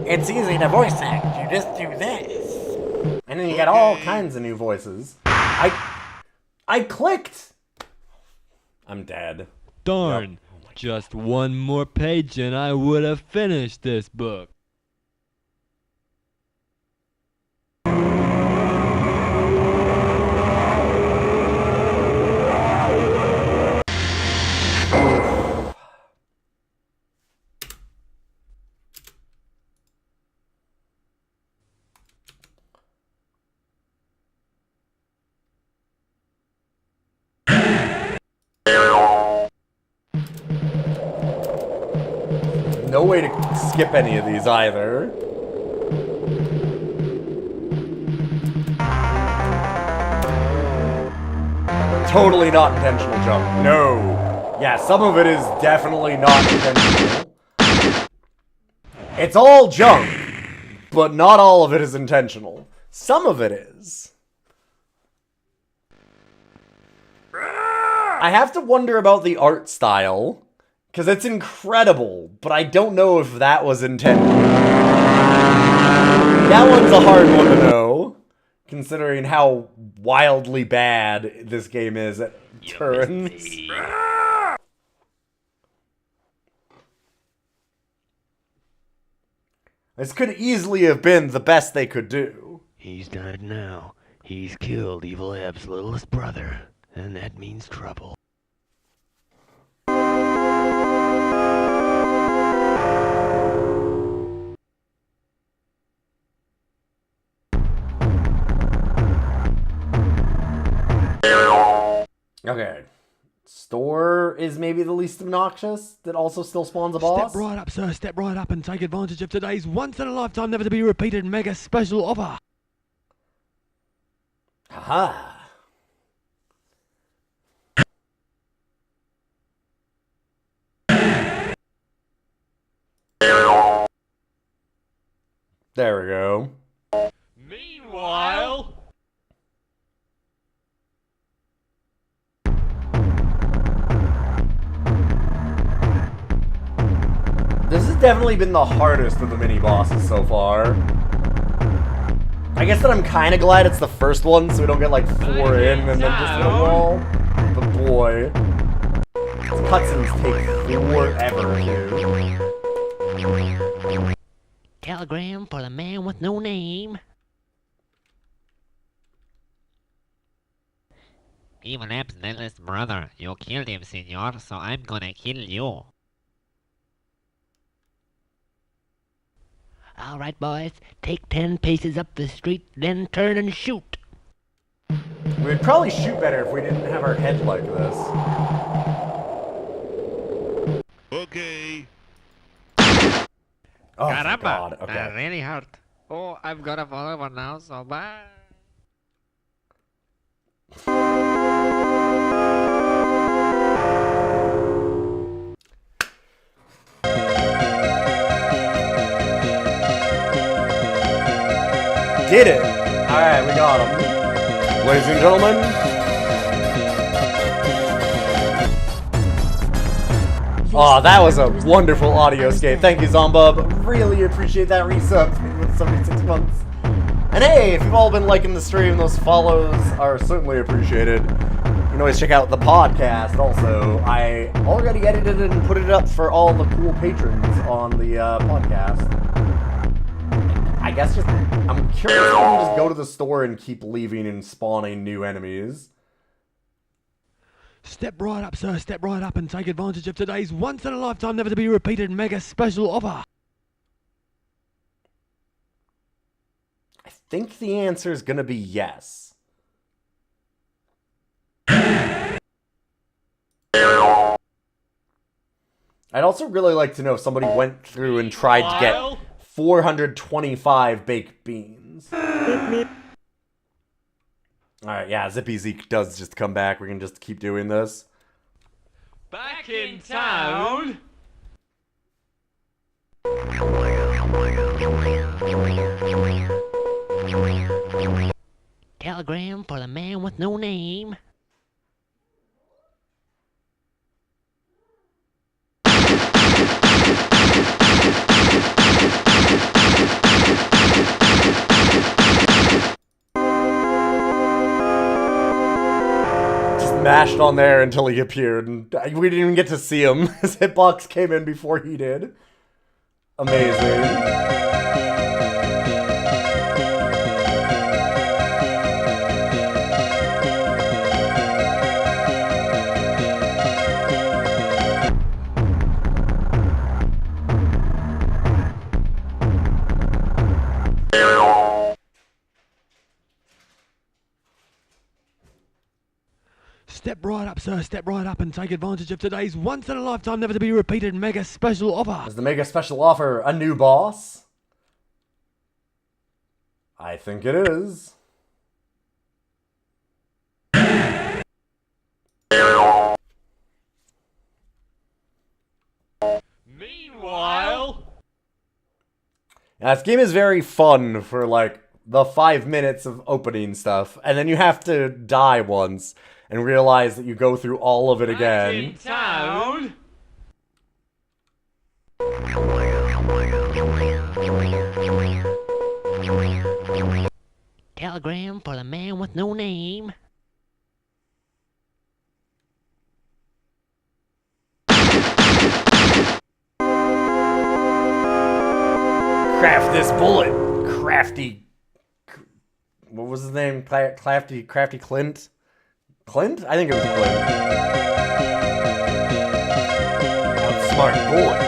It's easy to voice act. You just do this. And then you get all kinds of new voices. I clicked! I'm dead. darn. Yep. Just one more page and I would have finished this book. No way to skip any of these either. Totally not intentional jump. No. Yeah, some of it is definitely not intentional. It's all junk, but not all of it is intentional. Some of it is. I have to wonder about the art style, because it's incredible, but I don't know if that was intended. That one's a hard one to know, considering how wildly bad this game is at turns. This could easily have been the best they could do. He's died now. He's killed Evil Eb's littlest brother, and that means trouble. Okay. Store is maybe the least obnoxious, that also still spawns a boss. Step right up, sir. Step right up and take advantage of today's once-in-a-lifetime, never-to-be-repeated mega special offer. Haha. There we go. Meanwhile... This has definitely been the hardest of the mini-bosses so far. I guess that I'm kind of glad it's the first one, so we don't get like 4 in and then just hit a wall. But boy, these cutscenes take forever, dude. Telegram for the man with no name. Evil Eb's littlest brother. You killed him, senor, so I'm gonna kill you. Alright, boys. Take 10 paces up the street, then turn and shoot. We'd probably shoot better if we didn't have our head like this. Okay. Oh, Caramba, God. Okay. that really hurt. Oh, I've got to fall over now, so bye. Did it! Alright, we got him. Ladies and gentlemen. Oh, that was a wonderful audio escape. Thank you, Zombub. Really appreciate that resub with 76 months. And hey, if you've all been liking the stream, those follows are certainly appreciated. You can always check out the podcast also. I already edited it and put it up for all the cool patrons on the podcast. I guess just, I'm curious if I can just go to the store and keep leaving and spawning new enemies. Step right up, sir. Step right up and take advantage of today's once-in-a-lifetime, never-to-be-repeated mega special offer. I think the answer is going to be yes. I'd also really like to know if somebody went through and tried to get 425 baked beans. Alright, yeah, Zippy Zeke does just come back. We can just keep doing this. Back in town? Telegram for the man with no name. Mashed on there until he appeared, and we didn't even get to see him. His hitbox came in before he did. Amazing. Step right up, sir. Step right up and take advantage of today's once-in-a-lifetime, never-to-be-repeated mega special offer. Is the mega special offer a new boss? I think it is. Meanwhile... Now, this game is very fun for, like, the 5 minutes of opening stuff, and then you have to die once and realize that you go through all of it again. In town? Telegram for the man with no name. Craft this bullet, Crafty. What was his name? Crafty Clint? Clint? I think it was Clint. Outsmart bullet.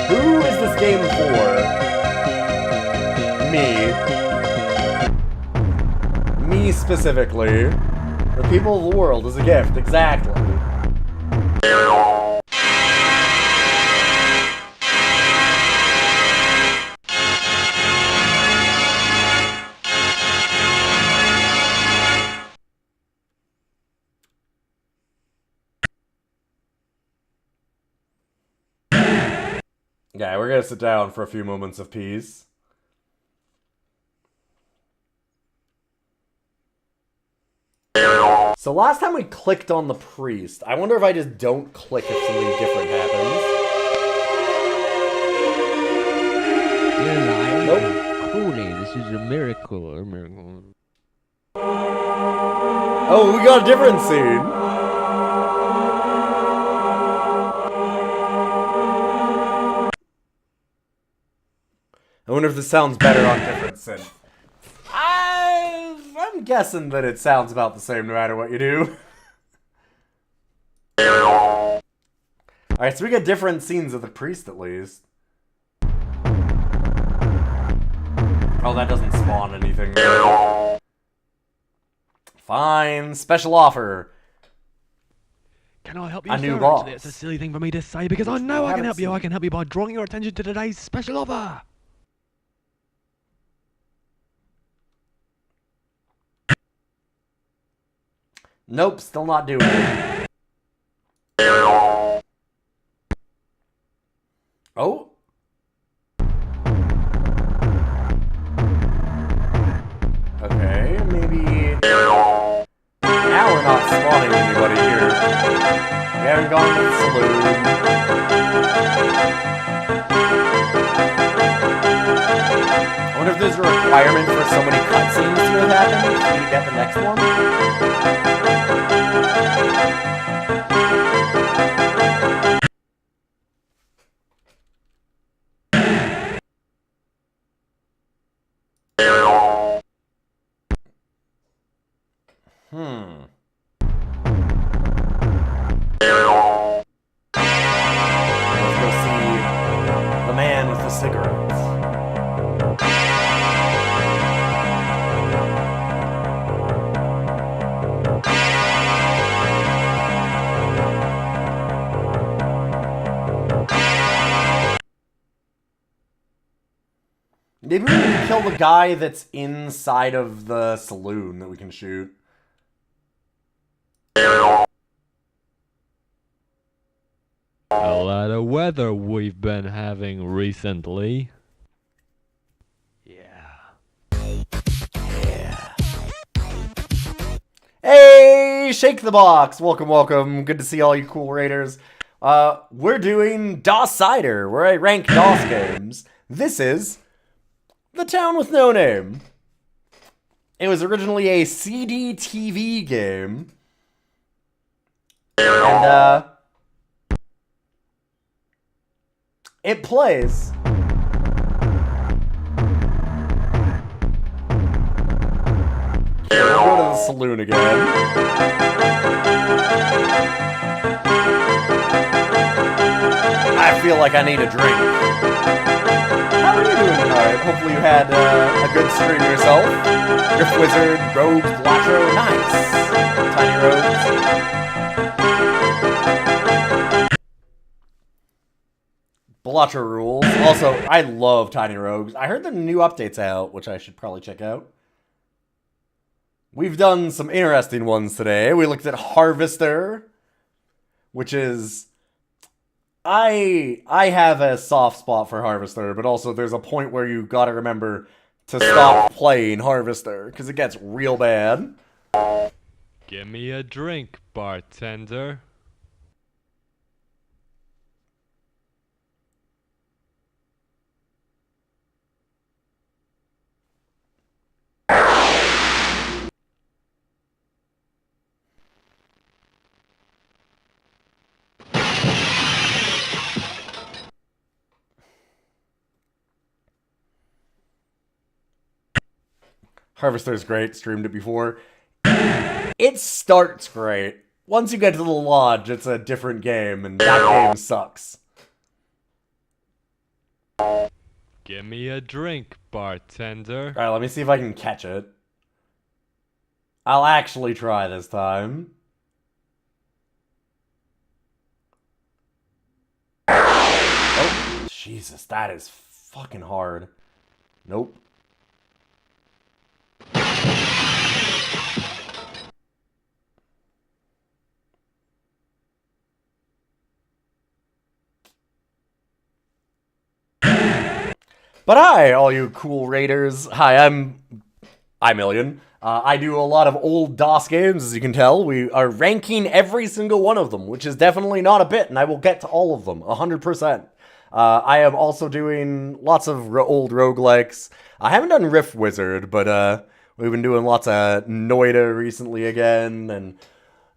Who is this game for? Me. Me specifically. The people of the world is a gift, exactly. Yeah, we're gonna sit down for a few moments of peace. So last time we clicked on the priest. I wonder if I just don't click if something different happens. You're lying. Nope. Truly, this is a miracle. A miracle. Oh, we got a different scene. I wonder if this sounds better on different synth. I'm guessing that it sounds about the same no matter what you do. Alright, so we get different scenes of the priest at least. Oh, that doesn't spawn anything. Fine. Special offer. Can I help you, A new sir? boss. Actually, it's a silly thing for me to say because I know I can help you. I can help you by drawing your attention to today's special offer. Nope, still not doing it. Oh. Okay, maybe... Now we're not spawning anybody here. We haven't gone to the saloon. I wonder if there's a requirement for so many cutscenes to have happened for me to get the next one. Let's go see the man with the cigarettes. Maybe we can kill the guy that's inside of the saloon that we can shoot. A lot of weather we've been having recently. Hey, shake the box! Welcome, welcome. Good to see all you cool raiders. We're doing DOScider, where I rank DOS games. This is The Town with No Name. It was originally a CD TV game. And, it plays. Okay, we'll go to the saloon again. I feel like I need a drink. How are you doing tonight? Hopefully you had a good stream yourself. Griff Wizard, Rogue, Blatro, nice. Tiny Rogues. Blatro rules. Also, I love Tiny Rogues. I heard the new update's out, which I should probably check out. We've done some interesting ones today. We looked at Harvester, which is I have a soft spot for Harvester, but also there's a point where you gotta remember to stop playing Harvester, because it gets real bad. Give me a drink, bartender. Harvester's great, streamed it before. It starts great. Once you get to the lodge, it's a different game, and that game sucks. Give me a drink, bartender. Alright, let me see if I can catch it. I'll actually try this time. Oh, Jesus, that is fucking hard. Nope. But hi, all you cool raiders. Hi, I'm iMillion. I do a lot of old DOS games, as you can tell. We are ranking every single one of them, which is definitely not a bit, and I will get to all of them, 100%. I am also doing lots of old roguelikes. I haven't done Rift Wizard, but we've been doing lots of Noida recently again, and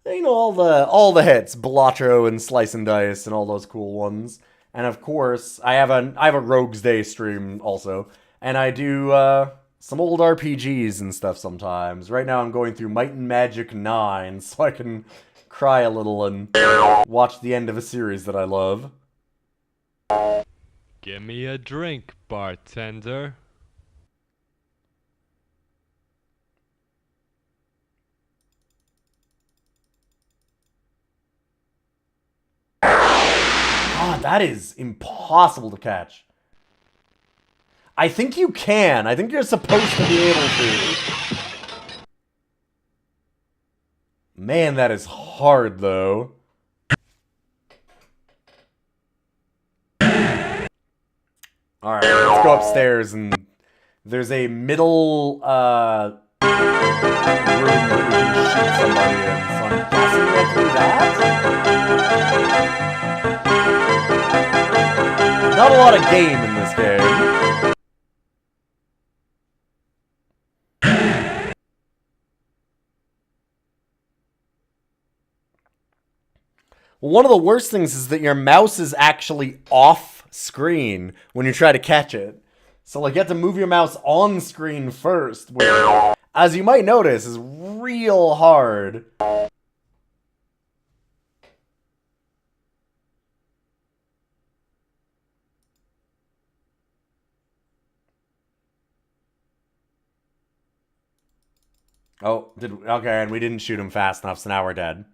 you know, all the hits, Balatro and Slice and Dice and all those cool ones. And of course, I have a Rogues Day stream also, and I do some old RPGs and stuff sometimes. Right now I'm going through Might and Magic 9, so I can cry a little and watch the end of a series that I love. Give me a drink, bartender. God, that is impossible to catch. I think you can. I think you're supposed to be able to. Man, that is hard, though. Alright, let's go upstairs, and there's a middle, room that we can shoot somebody in, so I'm guessing we have to do that? Not a lot of game in this game. Well, one of the worst things is that your mouse is actually off screen when you try to catch it. So, like, you have to move your mouse on screen first, which, as you might notice, is real hard. Oh, okay, and we didn't shoot him fast enough, so now we're dead.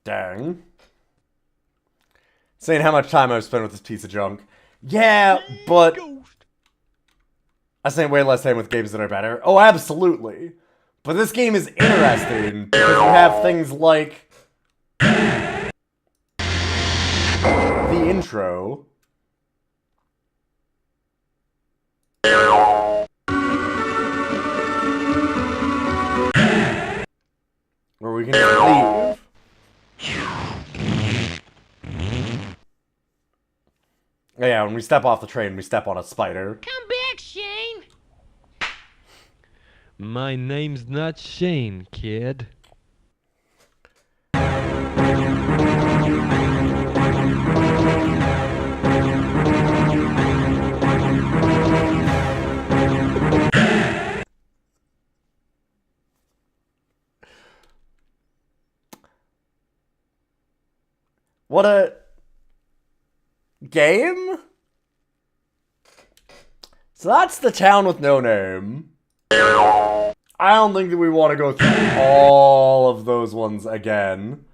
Dang. Saying how much time I've spent with this piece of junk. Yeah, but I spend way less time with games that are better. Oh, absolutely. But this game is interesting because you have things like the intro. Where we can leave. Yeah, when we step off the train, we step on a spider. Come back, Shane. My name's not Shane, kid. What a game? So that's the town with no name. I don't think that we want to go through all of those ones again.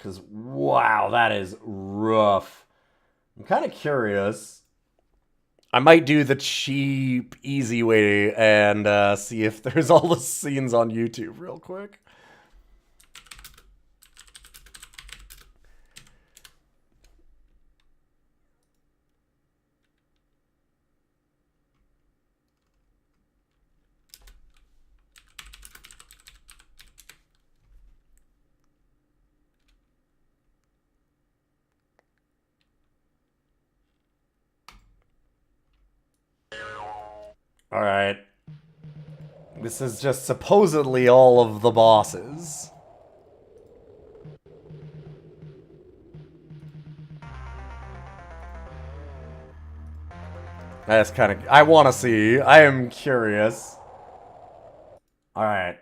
because, wow, that is rough. I'm kind of curious. I might do the cheap, easy way and see if there's all the scenes on YouTube real quick. Alright. This is just supposedly all of the bosses. That's kind of... I want to see. I am curious. Alright.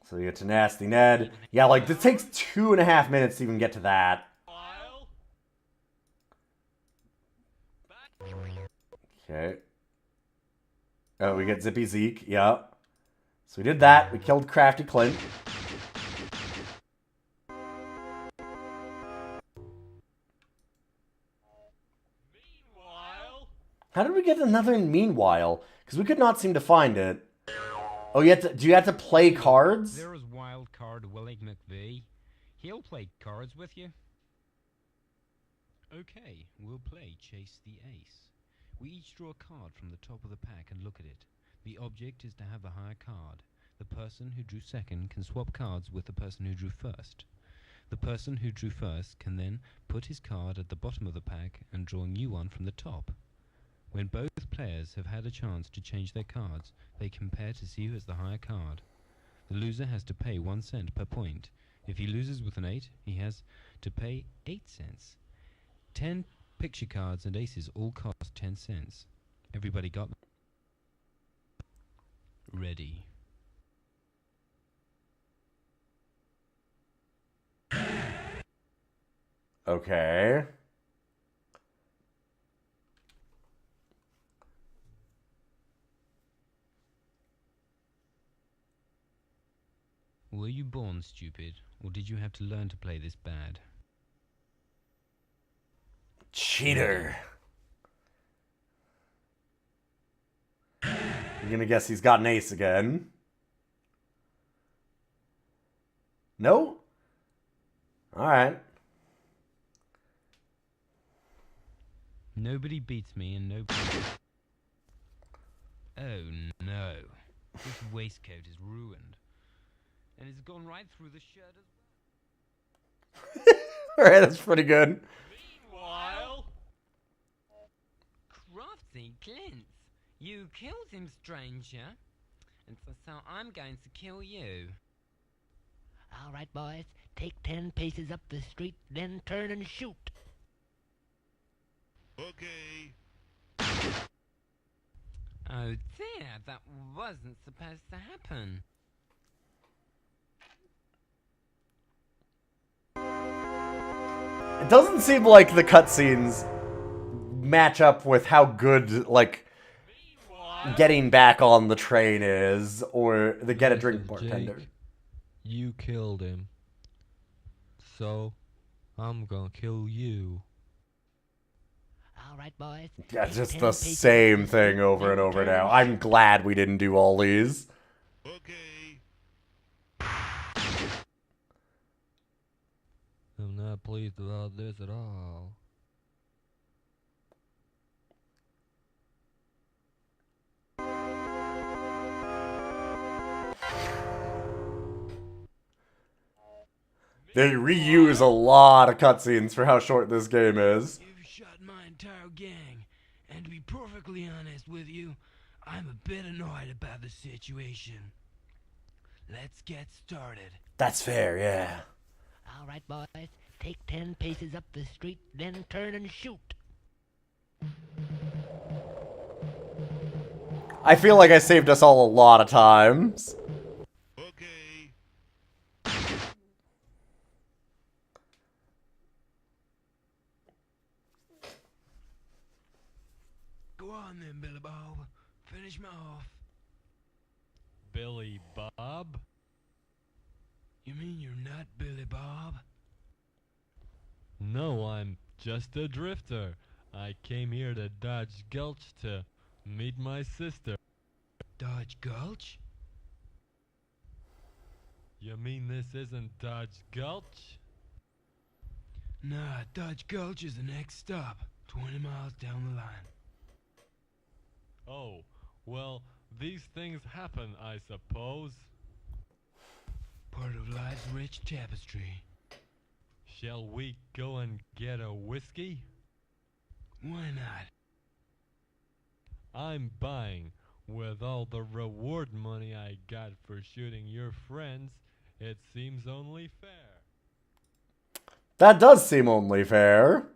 So we get to Nasty Ned. Yeah, like, this takes 2.5 minutes to even get to that. Okay. Oh, we get Zippy Zeke. Yep. So we did that. We killed Crafty Clint. How did we get another meanwhile? Because we could not seem to find it. Oh, you have to, do you have to play cards? There is wild card Willie McVee. He'll play cards with you. Okay, we'll play Chase the Ace. We each draw a card from the top of the pack and look at it. The object is to have the higher card. The person who drew second can swap cards with the person who drew first. The person who drew first can then put his card at the bottom of the pack and draw a new one from the top. When both players have had a chance to change their cards, they compare to see who has the higher card. The loser has to pay 1 cent per point. If he loses with an 8, he has to pay 8 cents. 10 picture cards and aces all cost 10 cents. Everybody got them? Ready. Okay. Were you born stupid, or did you have to learn to play this bad? Cheater. You're gonna guess he's got an ace again. No? Alright. Nobody beats me and nobody... Oh no. This waistcoat is ruined. And it's gone right through the shirt as well. Alright, that's pretty good. Meanwhile... Crafty Clint, you killed him, stranger. And so I'm going to kill you. All right, boys. Take 10 paces up the street, then turn and shoot. Okay. Oh dear, that wasn't supposed to happen. It doesn't seem like the cutscenes match up with how good, like, getting back on the train is, or the get a drink bartender. Jake, you killed him. So, I'm gonna kill you. All right, boys. Yeah, just the same thing over and over now. I'm glad we didn't do all these. Okay. I'm not pleased about this at all. They reuse a lot of cutscenes for how short this game is. You've shot my entire gang, and to be perfectly honest with you, I'm a bit annoyed about the situation. Let's get started. That's fair, yeah. All right, boys. Take 10 paces up the street, then turn and shoot. I feel like I saved us all a lot of times. Go on then, Billy Bob. Finish me off. Billy Bob? You mean you're not Billy Bob? No, I'm just a drifter. I came here to Dodge Gulch to meet my sister. Dodge Gulch? You mean this isn't Dodge Gulch? Nah, Dodge Gulch is the next stop, 20 miles down the line. Oh, well, these things happen, I suppose. Part of life's rich tapestry. Shall we go and get a whiskey? Why not? I'm buying. With all the reward money I got for shooting your friends, it seems only fair. That does seem only fair.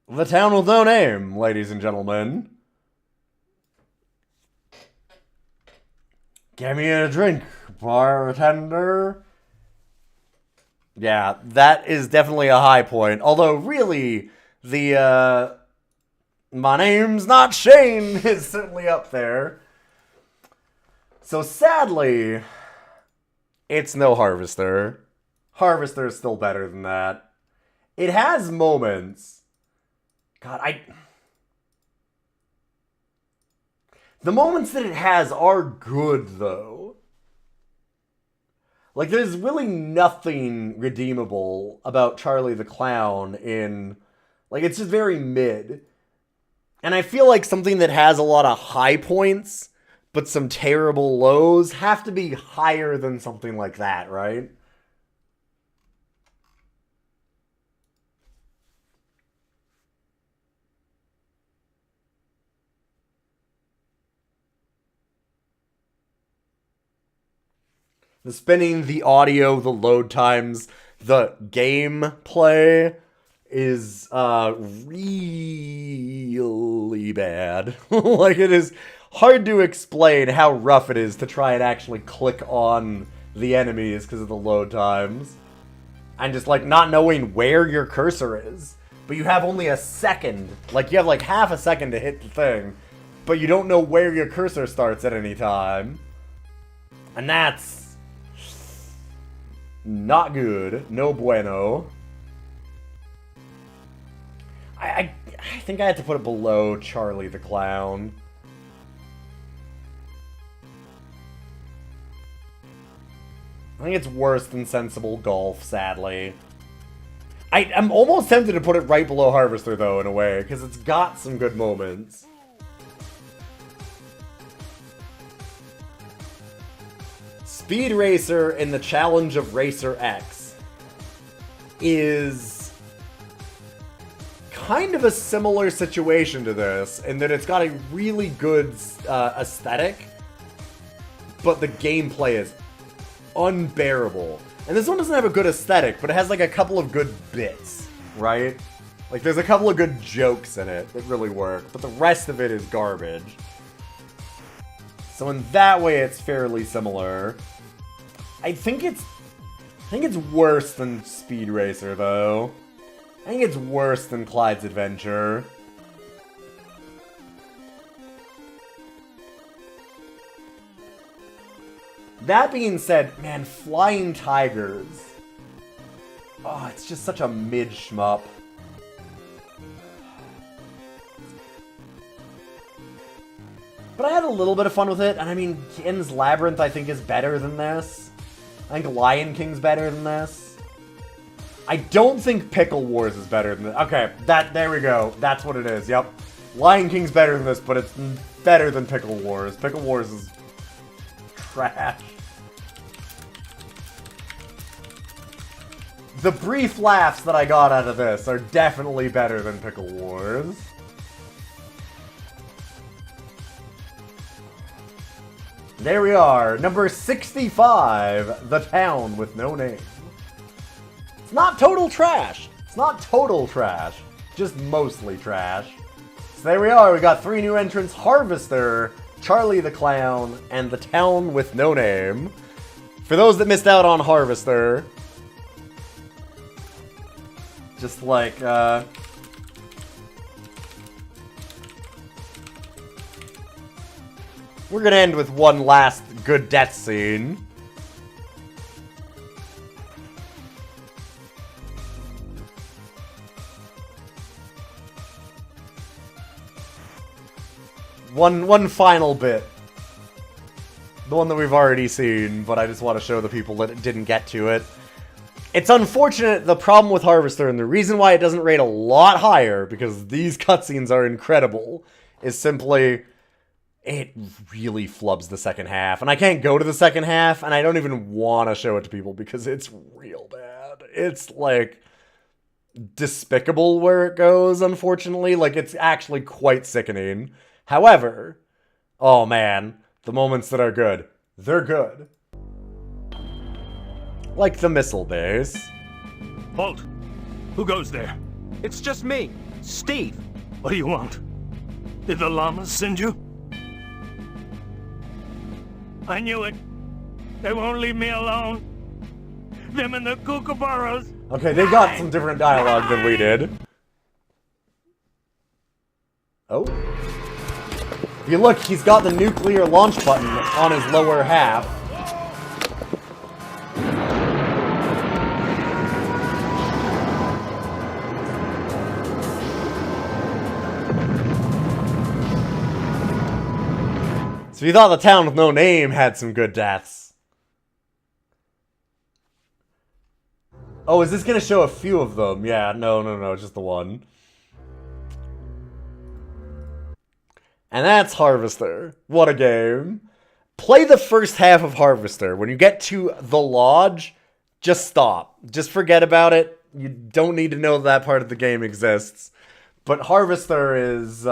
The town with no name, ladies and gentlemen. Give me a drink, bartender. Yeah, that is definitely a high point. Although, really, the, my name's not Shane is certainly up there. So, sadly, it's no Harvester. Harvester is still better than that. It has moments. God, the moments that it has are good, though. Like, there's really nothing redeemable about Charlie the Clown in... Like, it's just very mid. And I feel like something that has a lot of high points, but some terrible lows, have to be higher than something like that, right? The spinning, the audio, the load times, the gameplay is really bad. Like, it is hard to explain how rough it is to try and actually click on the enemies because of the load times. And just, like, not knowing where your cursor is. But you have only a second. Like, you have, like, half a second to hit the thing. But you don't know where your cursor starts at any time. And that's... not good. No bueno. I think I had to put it below Charlie the Clown. I think it's worse than Sensible Golf, sadly. I'm almost tempted to put it right below Harvester, though, in a way, because it's got some good moments. Speed Racer in the Challenge of Racer X is kind of a similar situation to this, in that it's got a really good aesthetic, but the gameplay is unbearable. And this one doesn't have a good aesthetic, but it has like a couple of good bits, right? Like, there's a couple of good jokes in it that really work, but the rest of it is garbage. So in that way, it's fairly similar. I think it's worse than Speed Racer, though. I think it's worse than Clyde's Adventure. That being said, man, Flying Tigers. Oh, it's just such a mid-shmup. But I had a little bit of fun with it, and I mean, Ken's Labyrinth I think is better than this. I think Lion King's better than this. I don't think Pickle Wars is better than this. Okay, there we go. That's what it is, yep. Lion King's better than this, but it's better than Pickle Wars. Pickle Wars is trash. The brief laughs that I got out of this are definitely better than Pickle Wars. There we are, number 65, The Town with No Name. It's not total trash. It's not total trash, just mostly trash. So there we are, we got 3 new entrants, Harvester, Charlie the Clown, and The Town with No Name. For those that missed out on Harvester, just like, we're gonna end with one last good death scene. One final bit. The one that we've already seen, but I just want to show the people that didn't get to it. It's unfortunate, the problem with Harvester, and the reason why it doesn't rate a lot higher, because these cutscenes are incredible, is simply, it really flubs the second half. And I can't go to the second half, and I don't even want to show it to people, because it's real bad. It's, like, despicable where it goes, unfortunately. Like, it's actually quite sickening. However, oh man, the moments that are good, they're good. Like the missile base. Halt! Who goes there? It's just me, Steve. What do you want? Did the llamas send you? I knew it. They won't leave me alone. Them and the kookaburras. Okay, they got some different dialogue than we did. Oh. If you look, he's got the nuclear launch button on his lower half. So you thought the town with no name had some good deaths. Oh, is this gonna show a few of them? Yeah, no, just the one. And that's Harvester. What a game. Play the first half of Harvester. When you get to the lodge, just stop. Just forget about it. You don't need to know that part of the game exists. But Harvester is,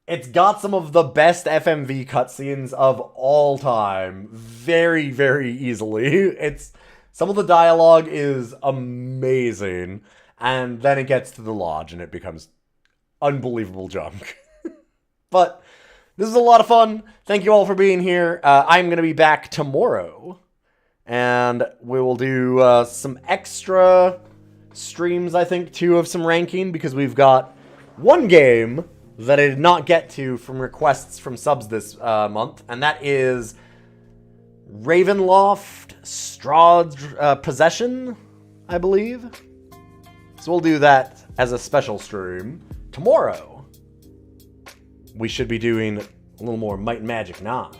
it's got some of the best FMV cutscenes of all time. Very, very easily. Some of the dialogue is amazing. And then it gets to the lodge and it becomes unbelievable junk. But this is a lot of fun. Thank you all for being here. I'm going to be back tomorrow. And we will do some extra streams, I think, too, of some ranking. Because we've got one game that I did not get to from requests from subs this month. And that is Ravenloft Strahd's Possession, I believe. So we'll do that as a special stream tomorrow. We should be doing a little more Might and Magic 9.